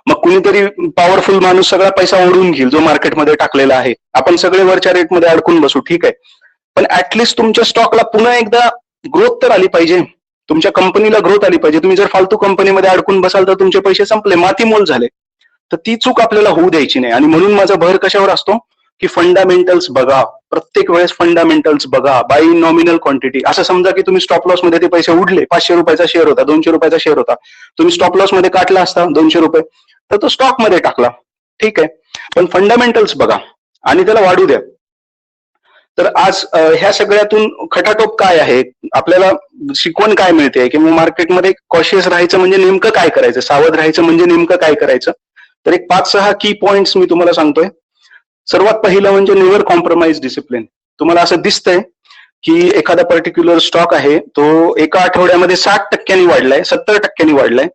मग कुणीतरी पॉवरफुल माणूस सगळा पैसा ओढून घेईल जो मार्केटमध्ये टाकलेला आहे. आपण सगळे वरच्या रेटमध्ये अडकून बसू, ठीक आहे, पण ऍटलिस्ट तुमच्या स्टॉकला पुन्हा एकदा ग्रोथ तर आली पाहिजे, तुमच्या कंपनीला ग्रोथ आली पाहिजे. तुम्ही जर फालतू कंपनीमध्ये अडकून बसाल तर तुमचे पैसे संपले, मातीमोल झाले. तर ती चूक आपल्याला होऊ द्यायची नाही. आणि म्हणून माझा भर कशावर असतो की फंडामेंटल्स बघा, प्रत्येक वेळेस फंडामेंटल्स बघा, बाय इन नॉमिनल क्वांटिटी. असं समजा की तुम्ही स्टॉप लॉस मध्ये ते पैसे उडले, 500 रुपयाचा शेअर होता, 200 रुपयाचा शेअर होता, तुम्ही स्टॉप लॉस मध्ये काटला असता 200 रुपये, तर तो स्टॉक मध्ये टाकला, ठीक आहे, पण फंडामेंटल्स बघा आणि त्याला वाढू द्या. तर आज ह्या सगळ्यातून खटाटोप काय आहे, आपल्याला शिकवण काय मिळते, किंवा मार्केटमध्ये कॉशियस राहायचं म्हणजे नेमकं काय करायचं, सावध राहायचं म्हणजे नेमकं काय करायचं. तर एक 5-6 की पॉइंट्स मी तुम्हाला सांगतोय. सर्वात पहिलं म्हणजे नेव्हर कॉम्प्रोमाइज डिसिप्लिन. तुम्हाला असं दिसतंय की एखादा पर्टिक्युलर स्टॉक आहे तो एका आठवड्यामध्ये 60% वाढलाय, 70% वाढलाय.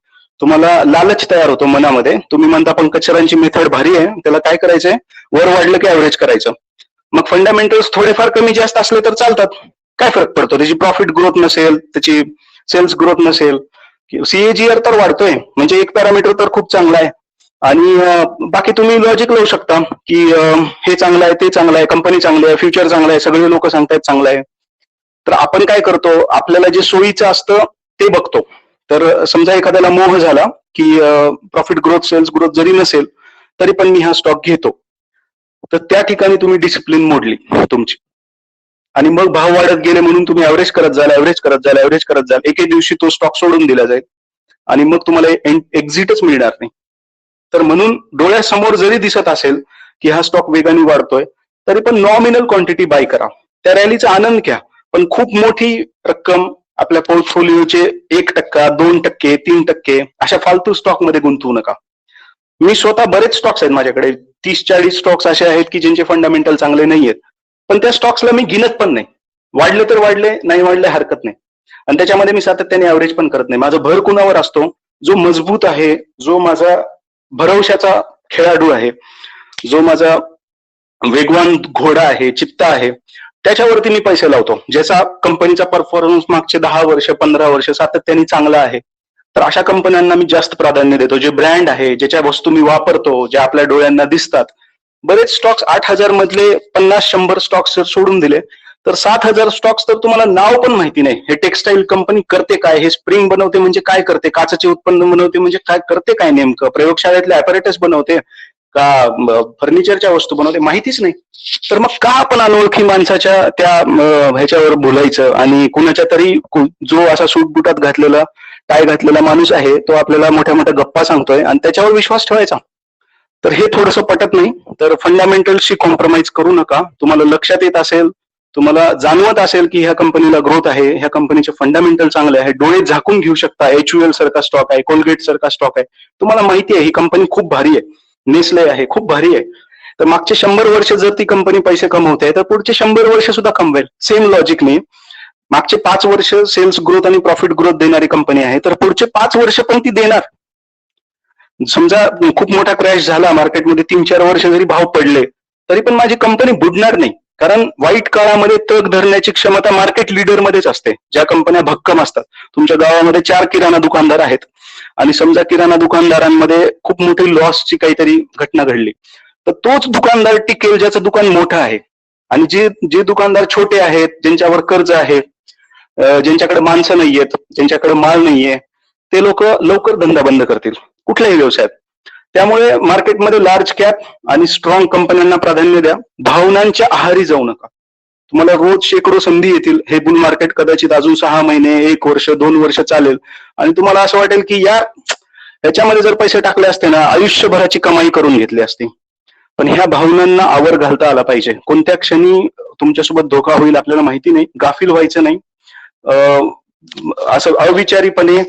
तुम्हाला लालच तयार होतो मनामध्ये. तुम्ही म्हणता पण कचरांची मेथड भारी आहे, त्याला काय करायचंय, वर वाढलं की ऍव्हरेज करायचं. मग फंडामेंटल्स थोडेफार कमी जास्त असले तर चालतात, काय फरक पडतो, त्याची प्रॉफिट ग्रोथ नसेल, त्याची सेल्स ग्रोथ नसेल, सीएजीआर तर वाढतोय म्हणजे एक पॅरामीटर तर खूप चांगला आहे. आणि बाकी तुम्ही लॉजिक लावू शकता की हे चांगलं आहे, ते चांगलं आहे, कंपनी चांगली आहे, फ्युचर चांगलं आहे, सगळे लोक सांगतायत चांगलं आहे. तर आपण काय करतो, आपल्याला जे सोयीचं असतं ते बघतो. तर समजा एखाद्याला मोह झाला की प्रॉफिट ग्रोथ सेल्स ग्रोथ जरी नसेल तरी पण मी हा स्टॉक घेतो, तर त्या ठिकाणी तुम्ही डिसिप्लिन मोडली तुमची. आणि मग भाव वाढत गेले म्हणून तुम्ही ऍव्हरेज करत जाल, ऍव्हरेज करत जाल, ऍव्हरेज करत जाल, एके दिवशी तो स्टॉक सोडून दिला जाईल आणि मग तुम्हाला एक्झिटच मिळणार नाही. तर म्हणून डोळ्यासमोर जरी दिसत असेल की हा स्टॉक वेगाने वाढतोय तरी पण नॉमिनल क्वांटिटी बाय करा, त्या रॅलीचा आनंद घ्या. पण खूप मोठी रक्कम आपल्या पोर्टफोलिओचे 1%, 2%, 3% अशा फालतू स्टॉक मध्ये गुंतवू नका. मी स्वतः बरेच स्टॉक्स आहेत माझ्याकडे, 30-40 स्टॉक्स असे आहेत की ज्यांचे फंडामेंटल चांगले नाहीयेत, पण त्या स्टॉक्सला मी गिनत पण नाही. वाढले तर वाढले, नाही वाढले हरकत नाही. आणि त्याच्यामध्ये मी सातत्याने ऍव्हरेज पण करत नाही. माझा भर कुणावर असतो, जो मजबूत आहे, जो माझा भरवशाचा खेळाडू आहे, जो माझा वेगवान घोडा आहे, चित्ता आहे, त्याच्यावरती मी पैसे लावतो, ज्याचा कंपनीचा परफॉर्मन्स मागचे 10 वर्ष 15 वर्ष सातत्याने चांगला आहे. तर अशा कंपन्यांना मी जास्त प्राधान्य देतो, जे ब्रँड आहे, ज्याच्या वस्तू मी वापरतो, ज्या आपल्या डोळ्यांना दिसतात. बरेच स्टॉक्स 8,000 मधले 50-100 स्टॉक्स जर सोडून दिले तर 7,000 स्टॉक्स तर तुम्हाला नाव पण माहिती नाही. हे टेक्सटाईल कंपनी करते काय, हे स्प्रिंग बनवते म्हणजे काय करते, काचेचे उत्पन्न बनवते म्हणजे काय करते, काय नेमकं प्रयोगशाळेतले ऍपरेटस बनवते का फर्निचरच्या वस्तू बनवते, माहितीच नाही. तर मग का आपण अनोळखी माणसाच्या त्या ह्याच्यावर बोलायचं, आणि कुणाच्या तरी जो असा सूटबुटात घातलेला टाय घातलेला माणूस आहे तो आपल्याला मोठ्या मोठ्या गप्पा सांगतोय आणि त्याच्यावर विश्वास ठेवायचा. तर हे थोडंसं पटत नाही. तर फंडामेंटल्सशी कॉम्प्रोमाइज करू नका. तुम्हाला लक्षात येत असेल, तुम्हाला जाणवत असेल की ह्या कंपनीला ग्रोथ आहे, ह्या कंपनीचे फंडामेंटल चांगले आहे, डोळे झाकून घेऊ शकता, HUL सारखा स्टॉक आहे, कोलगेट सारखा स्टॉक आहे, तुम्हाला माहिती आहे ही कंपनी खूप भारी आहे, नेस्ले आहे खूप भारी आहे, तर मागचे 100 वर्ष जर ती कंपनी पैसे कमवते तर पुढचे 100 वर्ष सुद्धा कमवेल. सेम लॉजिकने मागचे 5 वर्ष सेल्स ग्रोथ आणि प्रॉफिट ग्रोथ देणारी कंपनी आहे, तर पुढचे 5 वर्ष पण ती देणार. समजा खूप मोठा क्रॅश झाला मार्केटमध्ये, 3-4 वर्ष जरी भाव पडले तरी पण माझी कंपनी बुडणार नाही, कारण वाईट काळामध्ये तग धरण्याची क्षमता मार्केट लीडर मध्येच असते. ज्या कंपन्या भक्कम असतात, तुमच्या गावामध्ये 4 किराणा दुकानदार आहेत आणि समजा किराणा दुकानदारांमध्ये खूप मोठी लॉसची काहीतरी घटना घडली, तर तोच दुकानदार टिकेल ज्याचं दुकान मोठं आहे. आणि जे दुकानदार छोटे आहेत, ज्यांच्यावर कर्ज आहे, ज्यांच्याकडे माणसं नाहीयेत, ज्यांच्याकडे माल नाहीये, ते लोक लवकर धंदा बंद करतील कुठल्याही व्यवसायात. त्यामुळे मार्केटमध्ये लार्ज कॅप आणि स्ट्रॉंग कंपन्यांना प्राधान्य द्या, भावनांच्या आहारी जाऊ नका. तुम्हाला रोज शेकडो संधी येतील. हे बुल मार्केट कदाचित अजून 6 महिने, 1 वर्ष, 2 वर्ष चालेल आणि तुम्हाला असं वाटेल की याच्यामध्ये जर पैसे टाकले असते ना, आयुष्यभराची कमाई करून घेतली असती. पण ह्या भावनांना आवर घालता आला पाहिजे. कोणत्या क्षणी तुमच्यासोबत धोका होईल आपल्याला माहिती नाही, गाफील व्हायचं नाही. असं अविचारीपणे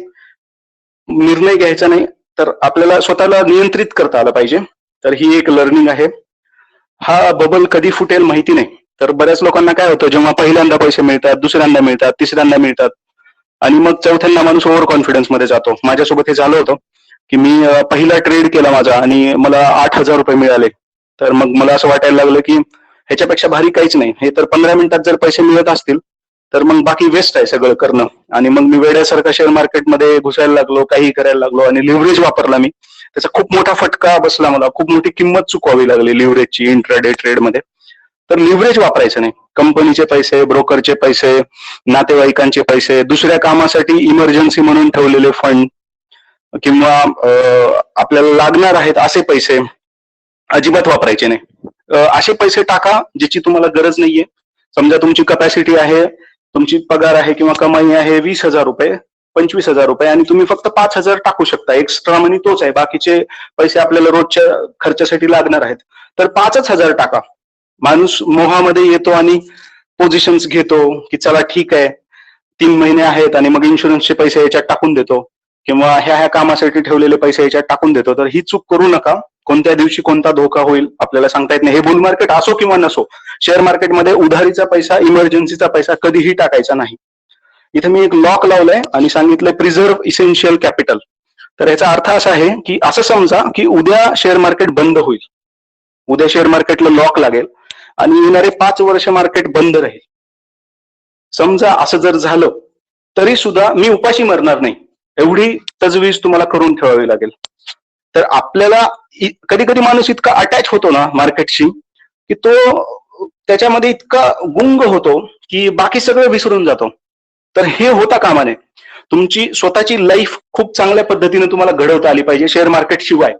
निर्णय घ्यायचा नाही, तर आपल्याला स्वतःला नियंत्रित करता आलं पाहिजे. तर ही एक लर्निंग आहे. हा बबल कधी फुटेल माहिती नाही. तर बऱ्याच लोकांना काय होतं, जेव्हा पहिल्यांदा पैसे मिळतात, दुसऱ्यांदा मिळतात, तिसऱ्यांदा मिळतात आणि मग चौथ्यांदा माणूस ओव्हर कॉन्फिडन्स मध्ये जातो. माझ्यासोबत हे झालं होतं की मी पहिला ट्रेड केला माझा आणि मला 8,000 रुपये मिळाले. तर मग मला असं वाटायला लागलं की ह्याच्यापेक्षा भारी काहीच नाही, हे तर 15 मिनिटात जर पैसे मिळत असतील तर मग बाकी वेस्ट आहे सगळं करणं. आणि मग मी वेड्यासारखा शेअर मार्केटमध्ये घुसायला लागलो, काही करायला लागलो आणि लिव्हरेज वापरला मी. त्याचा खूप मोठा फटका बसला मला, खूप मोठी किंमत चुकवावी लागली लिव्हरेजची इंट्राडे ट्रेडमध्ये. तर लिव्हरेज वापरायचं नाही. कंपनीचे पैसे, ब्रोकरचे पैसे, नातेवाईकांचे पैसे, दुसऱ्या कामासाठी इमर्जन्सी म्हणून ठेवलेले फंड किंवा आपल्याला लागणार आहेत असे पैसे अजिबात वापरायचे नाही. असे पैसे टाका ज्याची तुम्हाला गरज नाहीये. समजा तुमची कपॅसिटी आहे, तुमची पगार आहे किंवा कमाई आहे 20,000 रुपये, 25,000 रुपये आणि तुम्ही फक्त 5,000 टाकू शकता. एक्स्ट्रा मनी तोच आहे, बाकीचे पैसे आपल्याला रोजच्या खर्चासाठी लागणार आहेत, तर 5,000 टाका. माणूस मोहामध्ये येतो आणि पोझिशन्स घेतो की चला ठीक आहे 3 महिने आहेत आणि मग इन्शुरन्सचे पैसे याच्यात टाकून देतो किंवा ह्या कामासाठी ठेवलेले पैसे याच्यात टाकून देतो. तर ही चूक करू नका. कोणत्या दिवशी कोणता धोका होईल आपल्याला सांगता येत नाही. हे बुल मार्केट असो किंवा नसो, शेअर मार्केटमध्ये उधारीचा पैसा, इमर्जन्सीचा पैसा कधीही टाकायचा नाही. इथे मी एक लॉक लावलंय आणि सांगितलंय प्रिझर्व्ह इसेन्शियल कॅपिटल. तर याचा अर्थ असा आहे की असं समजा की उद्या शेअर मार्केट बंद होईल, उद्या शेअर मार्केटला लॉक लागेल आणि येणारे 5 वर्ष मार्केट बंद राहील. समजा असं जर झालं तरी सुद्धा मी उपाशी मरणार नाही, एवढी तजवीज तुम्हाला करून ठेवावी लागेल. तर आपल्याला कधी कधी माणूस इतका अटॅच होतो ना मार्केटशी की तो त्याच्यामध्ये इतका गुंग होतो की बाकी सगळं विसरून जातो. तर हे होता कामा नये. तुमची स्वतःची लाईफ खूप चांगल्या पद्धतीने तुम्हाला घडवता आली पाहिजे शेअर मार्केट शिवाय.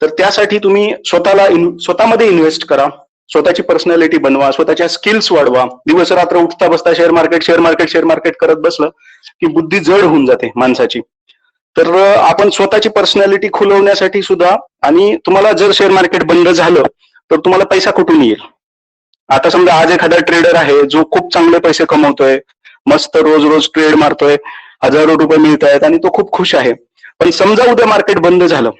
तर त्यासाठी तुम्ही स्वतःमध्ये इन्व्हेस्ट करा, स्वतःची पर्सनॅलिटी बनवा, स्वतःच्या स्किल्स वाढवा. दिवस रात्र उठता बसता share market share market share market करत बसलं की बुद्धी जड होऊन जाते माणसाची. तर आपण स्वतःची पर्सनॅलिटी खुलवण्यासाठी सुद्धा, आणि तुम्हाला जर शेअर मार्केट बंद झालं तर तुम्हाला पैसा कुठून येईल. आता समजा आज एखादा ट्रेडर आहे जो खूप चांगले पैसे कमवतोय, मस्त रोज रोज ट्रेड मारतोय, हजारो रुपये मिळत आहेत आणि तो खूप खुश आहे. पण समजा उद्या मार्केट बंद झालं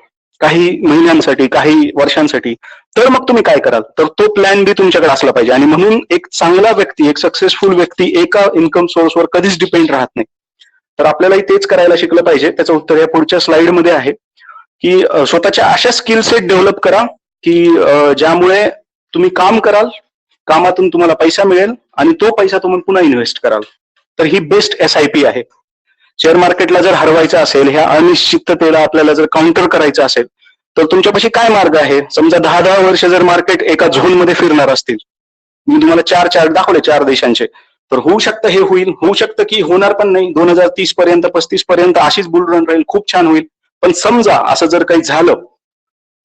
काही महिन्यांसाठी, काही वर्षांसाठी, तर मग तुम्ही काय कराल. तर तो प्लॅन बी तुमच्याकडे असला पाहिजे. आणि म्हणून एक चांगला व्यक्ती, एक सक्सेसफुल व्यक्ती एका इन्कम सोर्सवर कधीच डिपेंड राहत नाही. तर आपल्यालाही तेच करायला शिकलं पाहिजे. त्याचं उत्तर या पुढच्या स्लाइडमध्ये आहे की स्वतःच्या अशा स्किल सेट डेव्हलप करा की ज्यामुळे तुम्ही काम कराल, कामातून तुम्हाला पैसा मिळेल आणि तो पैसा तुम्ही पुन्हा इन्व्हेस्ट कराल. तर ही बेस्ट SIP आहे. शेअर मार्केटला जर हरवायचं असेल, ह्या अनिश्चिततेला आपल्याला जर काउंटर करायचं असेल तर तुमच्यापाशी काय मार्ग आहे. समजा 10-10 वर्ष जर मार्केट एका झोनमध्ये फिरणार असतील, मी तुम्हाला 4 चार्ट दाखवले 4 देशांचे, तर होऊ शकतं हे होईल, होऊ शकतं की होणार पण नाही. 2030 पर्यंत 35 पर्यंत अशीच बुल रन राहील, खूप छान होईल. पण समजा असं जर काही झालं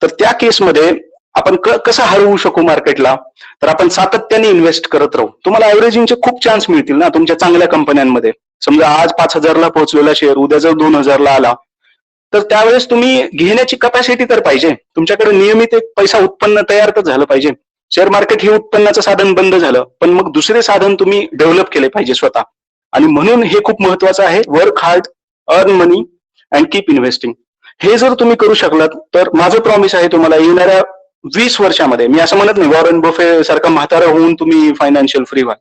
तर त्या केसमध्ये आपण कसं हरवू शकू मार्केटला. तर आपण सातत्याने इन्व्हेस्ट करत राहू. तुम्हाला ऍव्हरेजिंगचे खूप चान्स मिळतील ना तुमच्या चांगल्या कंपन्यांमध्ये. समजा आज 5,000ला पोहोचलेला शेअर उद्या जर 2,000ला आला तर त्यावेळेस तुम्ही घेण्याची कपॅसिटी तर पाहिजे. तुमच्याकडे नियमित एक पैसा उत्पन्न तयार तर झालं पाहिजे. शेअर मार्केट हे उत्पन्नाचं साधन बंद झालं, पण मग दुसरे साधन तुम्ही डेव्हलप केले पाहिजे स्वतः. आणि म्हणून हे खूप महत्वाचं आहे, work hard, earn money and keep investing. हे जर तुम्ही करू शकलात तर माझं प्रॉमिस आहे तुम्हाला येणाऱ्या 20 वर्षामध्ये, मी असं म्हणत नाही वॉरन बफे सारखा म्हातारा होऊन तुम्ही फायनान्शियल फ्री व्हाल,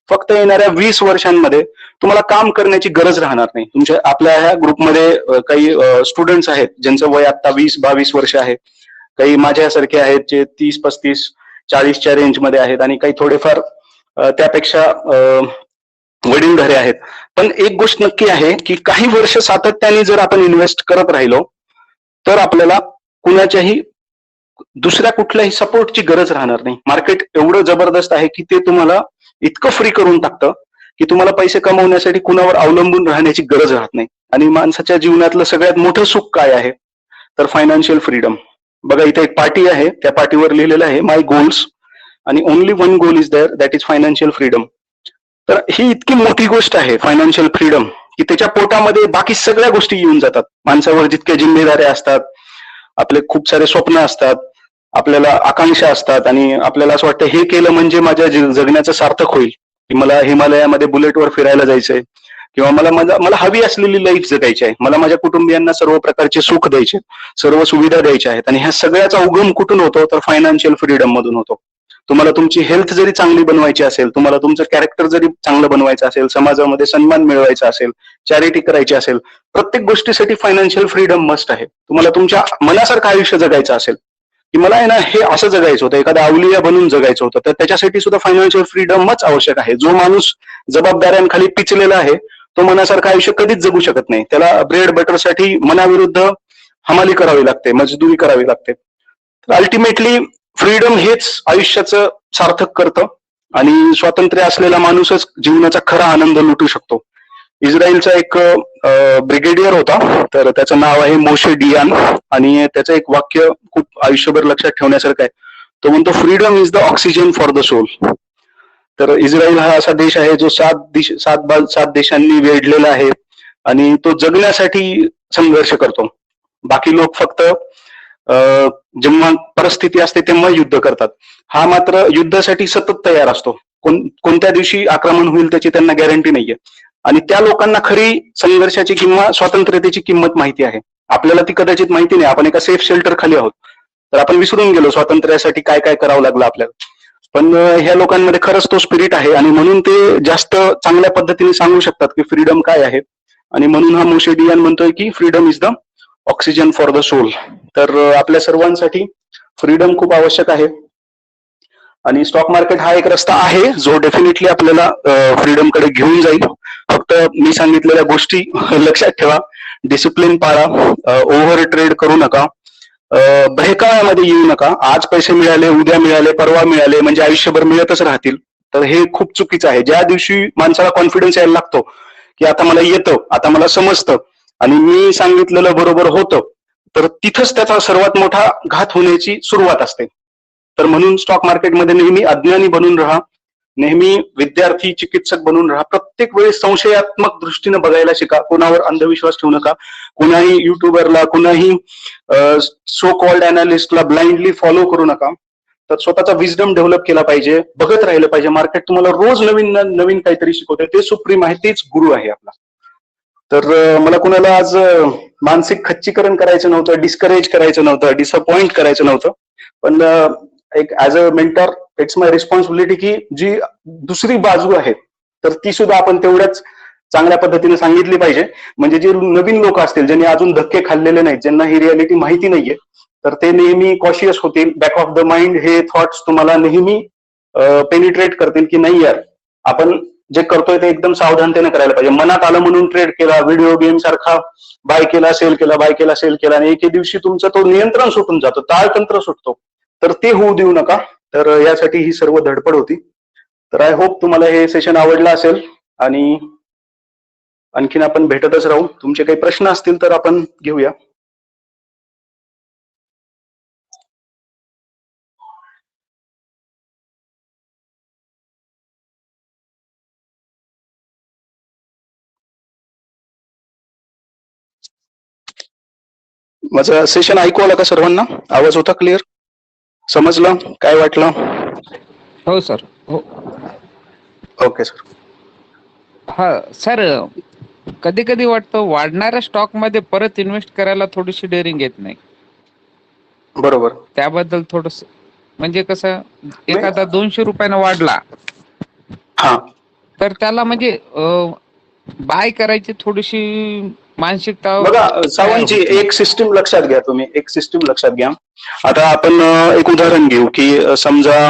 फक्त येणाऱ्या 20 वर्षांमध्ये तुम्हाला काम करण्याची गरज राहणार नाही. तुमच्या आपल्या ह्या ग्रुपमध्ये काही स्टुडंट्स आहेत ज्यांचं वय आता 20-22 वर्ष आहे, काही माझ्यासारखे आहेत जे 30-35-40च्या रेंजमध्ये आहेत, आणि काही थोडेफार त्यापेक्षा वडीलधारे आहेत. पण एक गोष्ट नक्की आहे की काही वर्ष सातत्याने जर आपण इन्व्हेस्ट करत राहिलो तर आपल्याला कुणाच्याही दुसऱ्या कुठल्याही सपोर्टची गरज राहणार नाही. मार्केट एवढं जबरदस्त आहे की ते तुम्हाला इतकं फ्री करून टाकतं की तुम्हाला पैसे कमवण्यासाठी कुणावर अवलंबून राहण्याची गरज राहत नाही. आणि माणसाच्या जीवनातलं सगळ्यात मोठं सुख काय आहे तर फायनान्शियल फ्रीडम. बघा इथे एक पाटी आहे, त्या पाटीवर लिहिलेलं आहे माय गोल्स, आणि only one goal is there, that is financial freedom. तर ही इतकी मोठी गोष्ट आहे फायनान्शियल फ्रीडम की त्याच्या पोटामध्ये बाकी सगळ्या गोष्टी येऊन जातात. माणसावर जितक्या जिम्मेदाऱ्या असतात, आपले खूप सारे स्वप्न असतात, आपल्याला आकांक्षा असतात, आणि आपल्याला असं वाटतं हे केलं म्हणजे माझ्या जगण्याचं सार्थक होईल, की मला हिमालयामध्ये बुलेटवर फिरायला जायचंय, किंवा मला हवी असलेली लाईफ जगायची आहे, मला माझ्या कुटुंबियांना सर्व प्रकारचे सुख द्यायचे, सर्व सुविधा द्यायच्या आहेत. आणि ह्या सगळ्याचा उगम कुठून होतो तर फायनान्शियल फ्रीडम मधून होतो. तुम्हाला तुमची हेल्थ जरी चांगली बनवायची असेल, तुम्हाला तुमचं कॅरेक्टर जरी चांगलं बनवायचं असेल, समाजामध्ये सन्मान मिळवायचा असेल, चॅरिटी करायची असेल, प्रत्येक गोष्टीसाठी फायनान्शियल फ्रीडम मस्ट आहे. तुम्हाला तुमच्या मनासारखं आयुष्य जगायचं असेल, की मला आहे ना हे असं जगायचं होतं, एखादा अवलिया बनून जगायचं होतं, तर त्याच्यासाठी सुद्धा फायनान्शियल फ्रीडमच आवश्यक आहे. जो माणूस जबाबदाऱ्यांखाली पिचलेला आहे तो मनासारखं आयुष्य कधीच जगू शकत नाही. त्याला ब्रेड बटरसाठी मनाविरुद्ध हमाली करावी लागते, मजदुरी करावी लागते. तर अल्टिमेटली फ्रीडम हेच आयुष्याचं सार्थक करतं, आणि स्वातंत्र्य असलेला माणूसच जीवनाचा खरा आनंद लुटू शकतो. इस्रायलचा एक ब्रिगेडियर होता, तर त्याचं नाव आहे मोशे डियान, आणि त्याचं एक वाक्य खूप आयुष्यभर लक्षात ठेवण्यासारखं आहे. तो म्हणतो, freedom is the oxygen for the soul. तर इस्रायल हा असा देश आहे जो 7 देशांनी वेढलेला आहे, आणि तो जगण्यासाठी संघर्ष करतो. बाकी लोक फक्त जेव्हा परिस्थिती असते तेव्हा युद्ध करतात. हा मात्र युद्धासाठी सतत तयार असतो. कोणत्या दिवशी आक्रमण होईल त्याची त्यांना गॅरंटी नाहीये. आणि त्या लोकांना खरी संघर्षाची किंवा स्वातंत्र्याची किंमत माहिती आहे. आपल्याला ती कदाचित माहिती नाही, आपण एका सेफ शेल्टर खाली आहोत. तर आपण विसरून गेलो स्वातंत्र्यासाठी काय काय करावं लागलं आपल्याला. पण ह्या लोकांमध्ये खरंच तो स्पिरिट आहे आणि म्हणून ते जास्त चांगल्या पद्धतीने सांगू शकतात की फ्रीडम काय आहे. आणि म्हणून हा मोशे डियान म्हणतोय की freedom is the oxygen for the soul. तर आपल्या सर्वांसाठी फ्रीडम खूप आवश्यक आहे आणि स्टॉक मार्केट हा एक रस्ता आहे जो डेफिनेटली आपल्याला फ्रीडम कडे घेऊन जाईल. फक्त मी सांगितलेल्या गोष्टी लक्षात ठेवा, डिसिप्लिन पाळा, ओव्हर ट्रेड करू नका, बहेकाळामध्ये येऊ नका. आज पैसे मिळाले, उद्या मिळाले, परवा मिळाले म्हणजे आयुष्यभर मिळतच राहतील. तर हे खूप चुकीचं आहे. ज्या दिवशी माणसाला कॉन्फिडन्स यायला लागतो की आता मला येतं, आता मला समजतं आणि मी सांगितलेलं बरोबर होतं, तर तिथंच त्याचा सर्वात मोठा घात होण्याची सुरुवात असते. तर म्हणून स्टॉक मार्केटमध्ये नेहमी अज्ञानी बनून राहा, नेहमी विद्यार्थी चिकित्सक बनून राहा. प्रत्येक वेळेस संशयात्मक दृष्टीने बघायला शिका. कोणावर अंधविश्वास ठेवू नका. कुणाही युट्यूबरला, कुणाही सो कॉल्ड अनालिस्टला ब्लाइंडली फॉलो करू नका. तर स्वतःचा विजडम डेव्हलप केला पाहिजे, बघत राहिलं पाहिजे. मार्केट तुम्हाला रोज नवीन नवीन काहीतरी शिकवतंय. ते सुप्रीम आहे, तेच गुरु आहे आपला. तर मला कुणाला आज मानसिक खच्चीकरण करायचं नव्हतं, डिस्करेज करायचं नव्हतं, डिसअपॉइंट करायचं नव्हतं. पण एक as a mentor it's my responsibility की जी दुसरी बाजू आहे तर ती सुद्धा आपण तेवढ्याच चांगल्या पद्धतीने सांगितली पाहिजे. म्हणजे जे नवीन लोक असतील, ज्यांनी अजून धक्के खाल्लेले नाहीत, ज्यांना ही रियालिटी माहिती नाहीये, तर ते नेहमी कॉशियस होतील. बॅक ऑफ द माइंड हे थॉट्स तुम्हाला नेहमी पेनिट्रेट करतील की नाही यार, आपण जे करतोय ते एकदम सावधानतेने करायला पाहिजे. मनात आलं म्हणून ट्रेड केला, व्हिडिओ गेम सारखा बाय केला, सेल केला, बाय केला, सेल केला आणि एके दिवशी तुमचं तो नियंत्रण सुटून जातो, ताळतंत्र सुटतो. तर ते होऊ देऊ नका. तर यासाठी ही सर्व धडपड होती. तर आय होप तुम्हाला हे सेशन आवडलं असेल आणि आणखीन आपण भेटतच राहू. तुमचे काही प्रश्न असतील तर आपण घेऊया. माझं सेशन ऐकू आलं का सर्वांना? आवाज होता क्लिअर? समजलं? काय वाटलं? हो सर. हो. Okay sir. हा सर, कधी कधी वाटतं वाढणाऱ्या स्टॉक मध्ये परत इन्व्हेस्ट करायला थोडीशी डेअरिंग येत नाही. बरोबर. त्याबद्दल थोडस म्हणजे कसं, एखादा 200 रुपयानं वाढला हा, तर त्याला म्हणजे बाय करायची थोडीशी मानसिकता. बघा सावंतजी, एक सिस्टीम लक्षात घ्या. तुम्ही एक सिस्टीम लक्षात घ्या. आता आपण एक उदाहरण घेऊ की समजा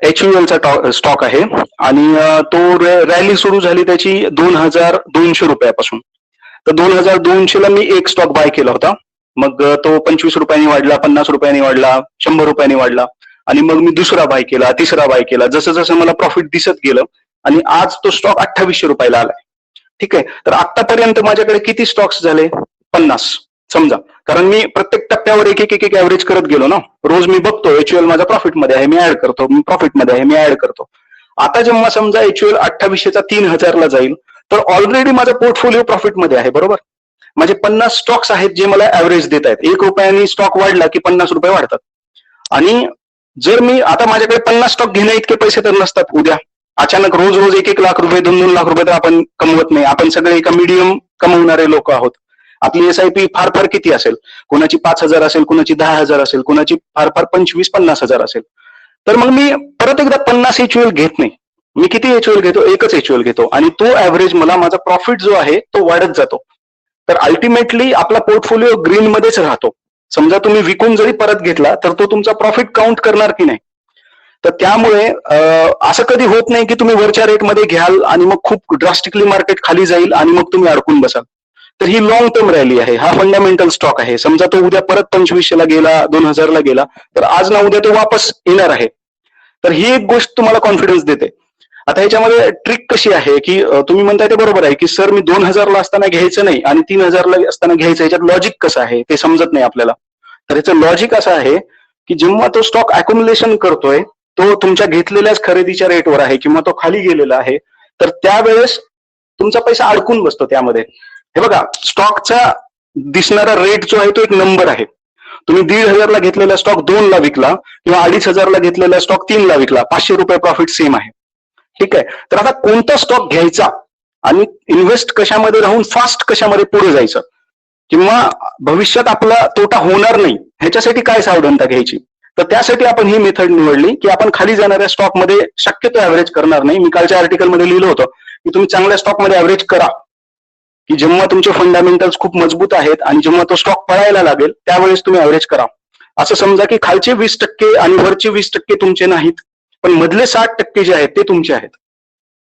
HUL चा स्टॉक आहे आणि तो रॅली सुरू झाली त्याची 2200 रुपयापासून. तर 2200 ला मी एक स्टॉक बाय केला होता. मग तो 25 रुपयांनी वाढला, 50 रुपयांनी वाढला, 100 रुपयांनी वाढला आणि मग मी दुसरा बाय केला, तिसरा बाय केला. जसं जसं मला प्रॉफिट दिसत गेलं आणि आज तो स्टॉक 2800 रुपयाला आलाय. ठीक आहे. तर आतापर्यंत माझ्याकडे किती स्टॉक्स झाले? 50 समजा. कारण मी प्रत्येक टप्प्यावर एक एक एक ऍव्हरेज करत गेलो ना. रोज मी बघतो HUL माझा प्रॉफिटमध्ये आहे, मी ऍड करतो, मी प्रॉफिटमध्ये आहे, मी ऍड करतो. आता जेव्हा समजा HUL 2800 चा 3000 ला जाईल तर ऑलरेडी माझा पोर्टफोलिओ प्रॉफिटमध्ये आहे. बरोबर. माझे 50 स्टॉक्स आहेत जे मला ऍव्हरेज देत आहेत. 1 रुपयानी स्टॉक वाढला की 50 रुपये वाढतात. आणि जर मी आता माझ्याकडे 50 स्टॉक घेण्या इतके पैसे तर नसतात. उद्या अचानक रोज रोज 1-1 लाख रुपये, 2-2 लाख रुपये तर आपण कमवत नाही. आपण सगळे एका मीडियम कमवणारे लोक आहोत. आपली SIP फार फार किती असेल? कोणाची 5000 असेल, कोणाची 10,000 असेल, कोणाची फार फार 25-50,000 असेल. तर मग मी परत एकदा 50 HUL घेत नाही. मी किती HUL घेतो? एकच HUL घेतो आणि तो ऍव्हरेज मला माझा प्रॉफिट जो आहे तो वाढत जातो. तर अल्टिमेटली आपला पोर्टफोलिओ ग्रीन मध्येच राहतो. समजा तुम्ही विकून जरी परत घेतला तर तो तुमचा प्रॉफिट काउंट करणार की नाही. तर त्यामुळे असं कधी होत नाही की तुम्ही वरच्या रेटमध्ये घ्याल आणि मग खूप ड्रास्टिकली मार्केट खाली जाईल आणि मग तुम्ही अडकून बसाल. तर ही लॉंग टर्म रॅली आहे. हा फंडामेंटल स्टॉक आहे. समजा तो उद्या परत 2500 ला गेला, 2000 ला गेला तर आज ना उद्या तो वापस येणार आहे. तर ही एक गोष्ट तुम्हाला कॉन्फिडन्स देते. आता ह्याच्यामध्ये ट्रिक कशी आहे की तुम्ही म्हणताय ते बरोबर आहे की सर मी 2000 ला असताना घ्यायचं नाही आणि 3000 ला असताना घ्यायचं. ह्याच्यात लॉजिक कसं आहे ते समजत नाही आपल्याला. तर ह्याचं लॉजिक असं आहे की जेव्हा तो स्टॉक अॅक्युम्युलेशन करतोय तो तुमच्या घेतलेल्याच खरेदीच्या रेटवर आहे किंवा तो खाली गेलेला आहे, तर त्यावेळेस तुमचा पैसा अडकून बसतो त्यामध्ये. हे बघा, स्टॉकचा दिसणारा रेट जो आहे तो एक नंबर आहे. तुम्ही 1500 ला घेतलेला स्टॉक 2 ला विकला किंवा 2500 ला घेतलेला स्टॉक 3 ला विकला, 500 रुपये प्रॉफिट सेम आहे. ठीक आहे. तर आता कोणता स्टॉक घ्यायचा आणि इन्व्हेस्ट कशामध्ये राहून फास्ट कशामध्ये पुढे जायचं, किंवा भविष्यात आपला तोटा होणार नाही ह्याच्यासाठी काय सावधानता घ्यायची. तर त्यासाठी आपण ही मेथड निवडली की आपण खाली जाणाऱ्या स्टॉकमध्ये शक्यतो ऍव्हरेज करणार नाही. मी कालच्या आर्टिकलमध्ये लिहिलं होतं की तुम्ही चांगल्या स्टॉकमध्ये ऍव्हरेज करा, की जेव्हा तुमचे फंडामेंटल्स खूप मजबूत आहेत आणि जेव्हा तो स्टॉक पळायला लागेल त्यावेळेस तुम्ही ऍव्हरेज करा. असं समजा की खालचे 20% आणि वरचे 20% तुमचे नाहीत, पण मधले 60% जे आहेत ते तुमचे आहेत.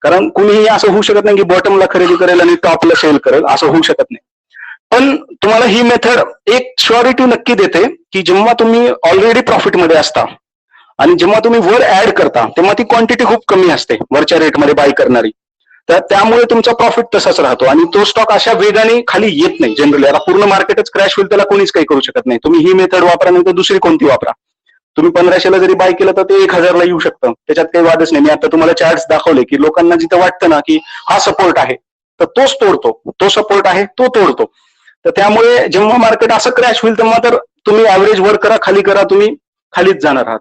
कारण कुणीही असं होऊ शकत नाही की बॉटमला खरेदी करेल आणि टॉपला सेल करेल, असं होऊ शकत नाही. पण तुम्हाला ही मेथड एक श्युरिटी नक्की देते की जेव्हा तुम्ही ऑलरेडी प्रॉफिटमध्ये असता आणि जेव्हा तुम्ही वर ऍड करता तेव्हा ती क्वांटिटी खूप कमी असते वरच्या रेटमध्ये बाय करणारी. तर त्यामुळे तुमचा प्रॉफिट तसाच राहतो आणि तो स्टॉक अशा वेगाने खाली येत नाही. जनरली आता पूर्ण मार्केटच क्रॅश होईल त्याला कोणीच काही करू शकत नाही. तुम्ही ही मेथड वापरा नाही तर दुसरी कोणती वापरा. तुम्ही 1500ला जरी बाय केलं तर ते 1000ला येऊ शकतं, त्याच्यात काही वादच नाही. मी आता तुम्हाला चार्ट्स दाखवले की लोकांना जिथं वाटतं ना की हा सपोर्ट आहे तर तोच तोडतो, तो सपोर्ट आहे तो तोडतो. तर त्यामुळे जेव्हा मार्केट असं क्रॅश होईल तेव्हा तर तुम्ही ऍव्हरेज वर करा खाली करा, तुम्ही खालीच जाणार आहात.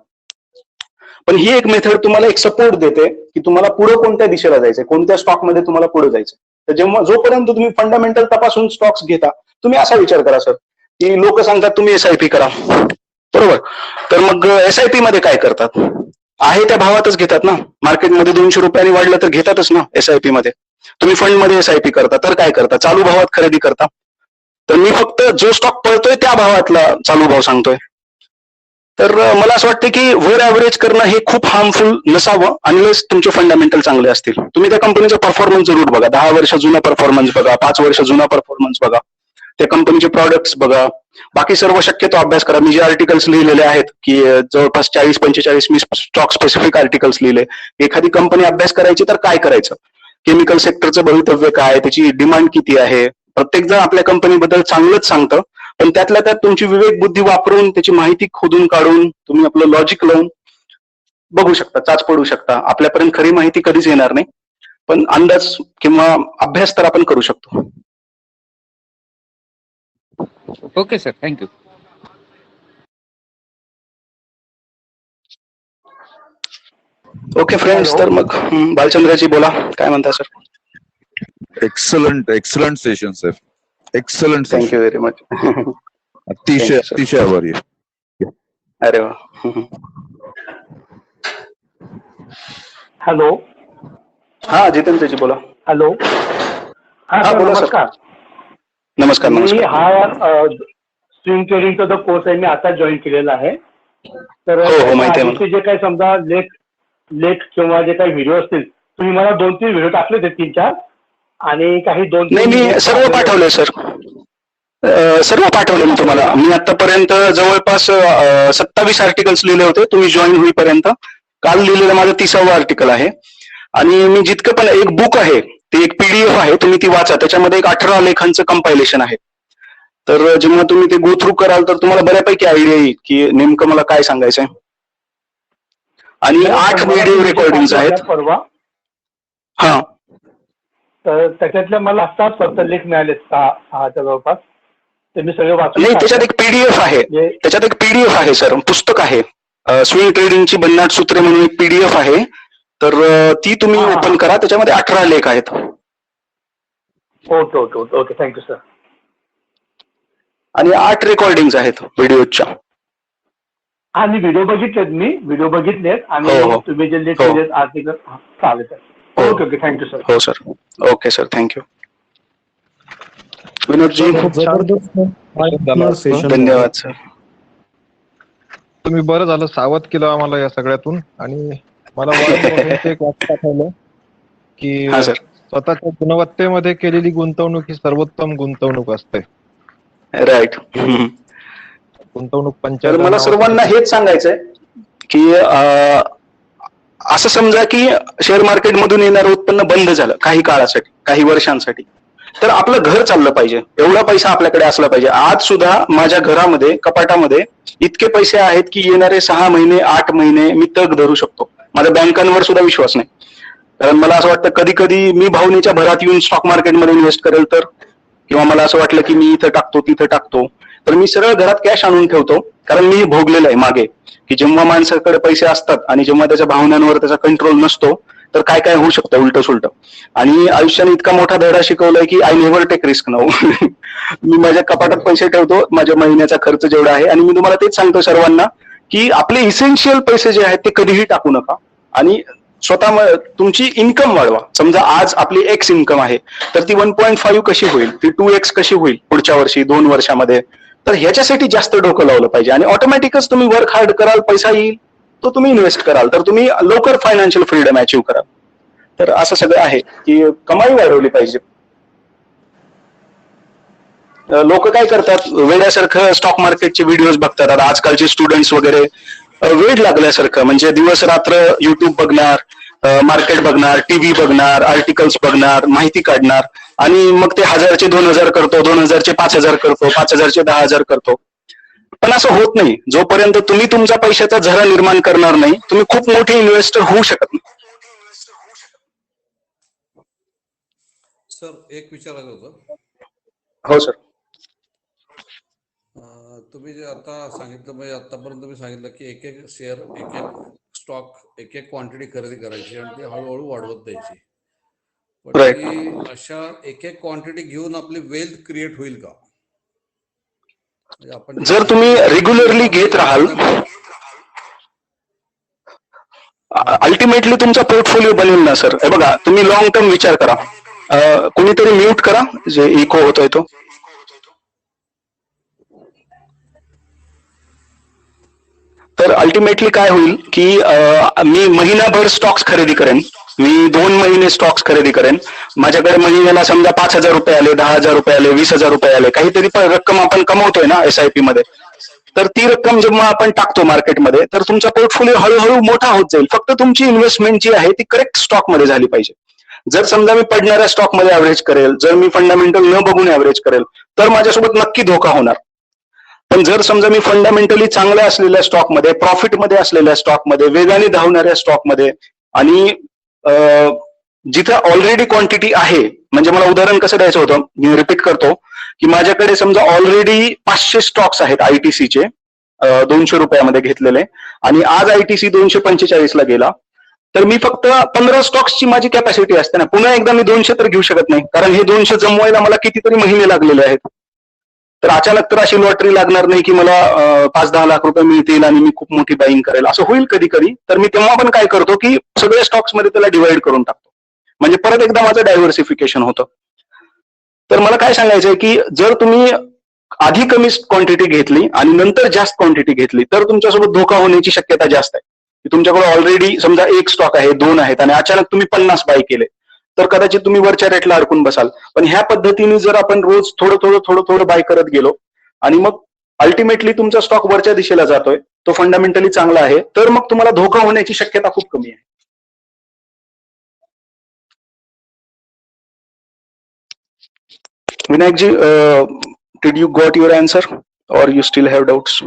पण ही एक मेथड तुम्हाला एक सपोर्ट देते की तुम्हाला पुढे कोणत्या दिशेला जायचंय, कोणत्या स्टॉकमध्ये तुम्हाला पुढे जायचं. तर जेव्हा जोपर्यंत तुम्ही फंडामेंटल तपासून स्टॉक्स घेता तुम्ही असा विचार करा सर की लोक सांगतात तुम्ही एसआयपी करा, बरोबर. तर मग एसआयपी मध्ये काय करतात, आहे त्या भावातच घेतात ना. मार्केटमध्ये 200 रुपयांनी वाढलं तर घेतातच ना एसआयपी मध्ये. तुम्ही फंड मध्ये एसआयपी करता तर काय करता, चालू भावात खरेदी करता. तर मी फक्त जो स्टॉक पळतोय त्या भावातला चालू भाव सांगतोय. तर मला असं वाटतं की वर ऍव्हरेज करणं हे खूप हार्मफुल नसावं अनलेस तुमचे फंडामेंटल चांगले असतील. तुम्ही त्या कंपनीचा परफॉर्मन्स जरूर बघा, 10 वर्ष जुना परफॉर्मन्स बघा, 5 वर्ष जुना परफॉर्मन्स बघा, त्या कंपनीचे प्रॉडक्ट्स बघा, बाकी सर्व शक्यतो अभ्यास करा. मी जे आर्टिकल्स लिहिलेले आहेत की जवळपास 40-45 मी स्टॉक स्पेसिफिक आर्टिकल्स लिहिले. एखादी कंपनी अभ्यास करायची तर काय करायचं, केमिकल सेक्टरचं भवितव्य काय, त्याची डिमांड किती आहे. प्रत्येक जण आपल्या कंपनीबद्दल चांगलंच सांगतं, पण त्यातल्या त्यात तुमची विवेक बुद्धी वापरून त्याची माहिती खोदून काढून तुम्ही आपलं लॉजिक लावून बघू शकता, चाच पडू शकता. आपल्यापर्यंत खरी माहिती कधीच येणार नाही, पण अंदाज किंवा अभ्यास तर आपण करू शकतो. Okay sir, thank you. Okay friends, तर मग बालचंद्रजी बोला, काय म्हणता sir. Excellent session sir, excellent session. Thank you very much. अतिशय अतिशय आभारी आहे. अरे वा. हॅलो. हा जितेंद्रजी बोला. हॅलो. हा हा, सर, बोला सर. नमस्कार. नमस्कार. मी नमस्कार. हा स्विंग ट्रेडिंगचा जो कोर्स आहे मी आता जॉईन केलेला आहे. तर हो, माहिती आहे मला. आधीचे जे काही समजा लेख किंवा जे काही व्हिडिओ असतील तुम्ही मला 2-3 व्हिडिओ टाकले होते, 3-4, आणि काही 2-3 नाही मी सर्व पाठवले सर, सर्व पाठवले मी तुम्हाला. मी आतापर्यंत जवळपास 27 आर्टिकल्स लिहिले होते तुम्ही जॉईन होईपर्यंत. काल लिहिलेलं माझं 30वं आर्टिकल आहे. आणि मी जितकं पण एक बुक आहे ते एक पीडीएफ आहे, तुम्ही ती वाचा. त्याच्यामध्ये एक 18 लेखांचं कंपायलेशन आहे. तर जेव्हा तुम्ही ते गो थ्रू कराल तर तुम्हाला बऱ्यापैकी आयडिया येईल की नेमकं मला काय सांगायचंय. आणि 8 व्हिडिओ रेकॉर्डिंग्स आहेत. परवा हा, तर त्याच्यातले मला आत्ताच फक्त लेख मिळाले 6च्या जवळपास. ते मी सगळे वाचले. नाही त्याच्यात एक पीडीएफ आहे, त्याच्यात एक पीडीएफ आहे सर, पुस्तक आहे. स्विंग ट्रेडिंगची 50 सूत्रे म्हणून एक पीडीएफ आहे. तर ती तुम्ही ओपन करा, त्याच्यामध्ये 18 लेख आहेत. Okay okay okay okay, thank you sir. आणि 8 रेकॉर्डिंग आहेत व्हिडिओच्या. आणि व्हिडिओ बघितलेत, मी व्हिडिओ बघितलेत. आणि हो. तुम्ही जे लेख हो. दिलेत आर्टिकल, चालेल sir. Okay okay, thank you sir. हो sir. Okay sir, thank you. Vinodji खूप छान. धन्यवाद सर. तुम्ही बरं झालं सावध केलं आम्हाला या सगळ्यातून. आणि मला वाटतं एक वाक्य आठवलं की हा सर. स्वतःच्या गुणवत्तेमध्ये केलेली गुंतवणूक ही सर्वोत्तम गुंतवणूक असते. राईट. गुंतवणूक तर 75 मला सर्वांना हेच सांगायचंय की असं समजा की शेअर मार्केटमधून येणारं उत्पन्न बंद झालं काही काळासाठी, काही वर्षांसाठी, तर आपलं घर चाललं पाहिजे, एवढा पैसा आपल्याकडे असला पाहिजे. आज सुद्धा माझ्या घरामध्ये कपाटामध्ये इतके पैसे आहेत की येणारे 6 महिने 8 महिने मी तग धरू शकतो. माझ्या बँकांवर सुद्धा विश्वास नाही. कारण मला असं वाटतं कधी कधी मी भावनेच्या भरात येऊन स्टॉक मार्केटमध्ये इन्व्हेस्ट करेल तर, किंवा मला असं वाटलं की मी इथं टाकतो तिथं टाकतो, तर मी सरळ घरात कॅश आणून ठेवतो. कारण मी भोगलेलं आहे मागे की जेव्हा माणसाकडे पैसे असतात आणि जेव्हा त्याच्या भावनांवर त्याचा कंट्रोल नसतो तर काय काय होऊ शकतं उलट सुलट. आणि आयुष्याने इतका मोठा धडा शिकवलाय की I never take risk now. मी माझ्या कपाटात पैसे ठेवतो, माझ्या महिन्याचा खर्च जेवढा आहे, आणि मी तुम्हाला तेच सांगतो सर्वांना की आपले इसेन्शियल पैसे जे आहेत ते कधीही टाकू नका आणि स्वतः तुमची इन्कम वाढवा. समजा आज आपली एक्स इन्कम आहे तर ती 1.5 कशी होईल, ती 2x कशी होईल पुढच्या वर्षी 2 वर्षामध्ये, तर ह्याच्यासाठी जास्त डोकं लावलं पाहिजे. आणि ऑटोमॅटिकच तुम्ही वर्क हार्ड कराल, पैसा येईल, तो तुम्ही इन्व्हेस्ट कराल, तर तुम्ही लवकर फायनान्शियल फ्रीडम अचीव्ह कराल. तर असं सगळं आहे की कमाई वाढवली पाहिजे. लोक काय करतात, वेड्यासारखं स्टॉक मार्केटचे व्हिडिओज बघतात. आता आजकालचे स्टुडंट्स वगैरे वेड लागल्यासारखं, म्हणजे दिवस रात्र युट्यूब बघणार, मार्केट बघणार, टीव्ही बघणार, आर्टिकल्स बघणार, माहिती काढणार, आणि मग ते 1000चे 2000 करतो, 2000चे 5000 करतो, 5000चे 10,000 करतो. पण असं होत नाही. जोपर्यंत तुम्ही तुमच्या पैशाचा झरा निर्माण करणार नाही, तुम्ही खूप मोठे इन्व्हेस्टर होऊ शकत नाही. सर एक विचारायचं होतं. हो सर. तुम्ही जे आता सांगितलं, म्हणजे आतापर्यंत तुम्ही सांगितलं की एक एक शेअर, एक एक स्टॉक, एक एक क्वांटिटी खरेदी करायची आणि ती हळूहळू वाढवत द्यायची. पण Right. ती अशा एक एक क्वांटिटी घेऊन आपली वेल्थ क्रिएट होईल का? म्हणजे आपण जर तुम्ही रेग्युलरली घेत राहाल, अल्टिमेटली तुमचा पोर्टफोलिओ बनेल ना सर. हे बघा, तुम्ही लॉंग टर्म विचार करा. कुणीतरी म्यूट करा, जे इको होतोय तो. तर अल्टिमेटली काय होईल की मी महिनाभर स्टॉक्स खरेदी करेन, मी 2 महिने स्टॉक्स खरेदी करेन, माझ्याकडे महिन्याला समजा 5,000 रुपये आले, 10,000 रुपये आले, 20,000 रुपये आले, काहीतरी रक्कम आपण कमवतोय ना SIP मध्ये, तर ती रक्कम जेव्हा आपण टाकतो मार्केटमध्ये, तर तुमचा पोर्टफोलिओ हळूहळू मोठा होत जाईल. फक्त तुमची इन्व्हेस्टमेंट जी आहे ती करेक्ट स्टॉक मध्ये झाली पाहिजे. जर समजा मी पडणाऱ्या स्टॉक मध्ये ऍव्हरेज करेल, जर मी फंडामेंटल न बघून ऍव्हरेज करेल, तर माझ्यासोबत नक्की धोका होणार. पण जर समजा मी फंडामेंटली चांगल्या असलेल्या स्टॉकमध्ये, प्रॉफिटमध्ये असलेल्या स्टॉकमध्ये, वेगाने धावणाऱ्या स्टॉकमध्ये, आणि जिथं ऑलरेडी क्वांटिटी आहे, म्हणजे मला उदाहरण कसं द्यायचं होतं, मी रिपीट करतो की माझ्याकडे समजा ऑलरेडी 500 स्टॉक्स आहेत ITCचे, 200 रुपयामध्ये घेतलेले, आणि आज ITC 245 ला गेला, तर मी फक्त 15 स्टॉक्सची माझी कॅपॅसिटी असते ना. पुन्हा एकदा मी 200 तर घेऊ शकत नाही, कारण हे 200 जमवायला मला कितीतरी महिने लागलेले आहेत. तर अचानक तर अशी लॉटरी लागणार नाही की मला 5-10 लाख रुपये मिळतील आणि मी खूप मोठी बाईंग करेल. असं होईल कधी कधी. तर मी तेव्हा पण काय करतो की सगळ्या स्टॉक्स मध्ये त्याला डिवाइड करून टाकतो, म्हणजे परत एकदा माझं डायव्हर्सिफिकेशन होतं. तर मला काय सांगायचंय की जर तुम्ही आधी कमी क्वांटिटी घेतली आणि नंतर जास्त क्वांटिटी घेतली, तर तुमच्यासोबत धोका होण्याची शक्यता जास्त आहे. तुमच्याकडे ऑलरेडी समजा 1 स्टॉक आहे, 2 आहेत, आणि अचानक तुम्ही 50 बाय केले, तर कदाचित तुम्ही वरच्या रेटला अडकून बसाल. पण ह्या पद्धतीने जर आपण रोज थोडं बाय करत गेलो, आणि मग अल्टिमेटली तुमचा स्टॉक वरच्या दिशेला जातोय, तो फंडामेंटली चांगला आहे, तर मग तुम्हाला धोका होण्याची शक्यता खूप कमी आहे. Vinayakji, did you got your answer or you still have doubts?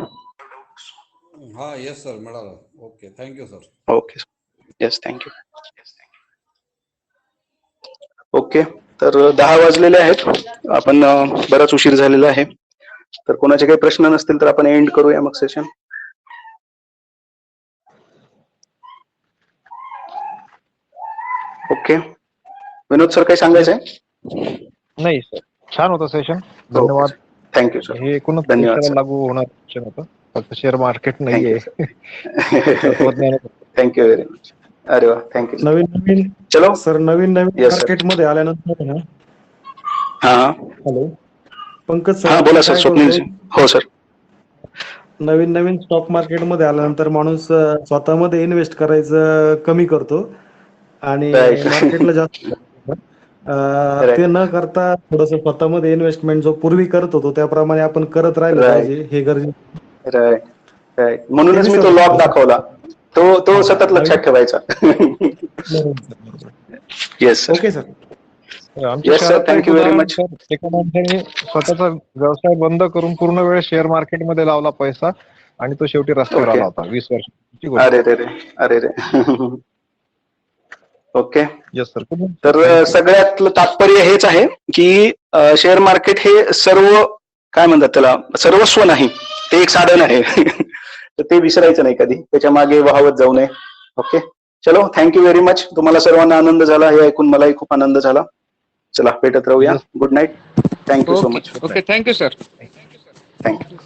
हा, येस सर, मिळालं. Okay, thank you sir. Okay, yes, thank you. Okay, तर 10 वाजलेले आहेत, आपण बराच उशीर झालेला आहे. तर कोणाचे काही प्रश्न नसतील तर आपण एंड करूया मग सेशन. ओके, विनोद सर काही सांगायचंय? नाही सर, छान होतं सेशन. धन्यवाद. Thank you sir. हे एकूणच धन्यवाद देशाला सर. लागू होणार सेशन होतं, फक्त शेअर मार्केट नाहीये. Thank you very much. अरे वा, थँक्यू. नवीन चलो सर, नवीन Yes, sir. मार्केट मध्ये आल्यानंतर ना, हा हॅलो पंकज हा, सर, बोला सर. काय स्वप्नील बोलतोय? हो सर. नवीन स्टॉक मार्केट मध्ये आल्यानंतर माणूस स्वतःमध्ये इन्व्हेस्ट करायचं कमी करतो आणि Right. मार्केटला जास्त Right. ते न करता थोडस स्वतःमध्ये इन्व्हेस्टमेंट जो पूर्वी करत होतो त्याप्रमाणे आपण करत राहिलं Right. पाहिजे, हे गरजेचं. Right right. म्हणूनच मी तो लॉक दाखवला, तो सतत लक्षात ठेवायचा. Yes sir. Okay sir. आमच्या Yes, sir. शहरात Thank you very much. एका माणसाने स्वतःचा व्यवसाय बंद करून पूर्ण वेळ शेअर मार्केट मध्ये लावला पैसा, आणि तो शेवटी रस्त्यावर Okay. आला होता. 20 वर्षाची गोष्ट. अरे रे. Okay, yes sir. तर सगळ्यात तात्पर्य हेच आहे की शेअर मार्केट हे सर्व, काय म्हणतात त्याला, सर्वस्व नाही, ते एक साधन आहे. तर ते विसरायचं नाही कधी, त्याच्या मागे वाहवत जाऊ नये. ओके. चलो, थँक्यू व्हेरी मच. तुम्हाला सर्वांना आनंद झाला हे ऐकून, मलाही खूप आनंद झाला. चला भेटत राहूया. Good night. Thank you so much. Okay thank you sir. Thank you.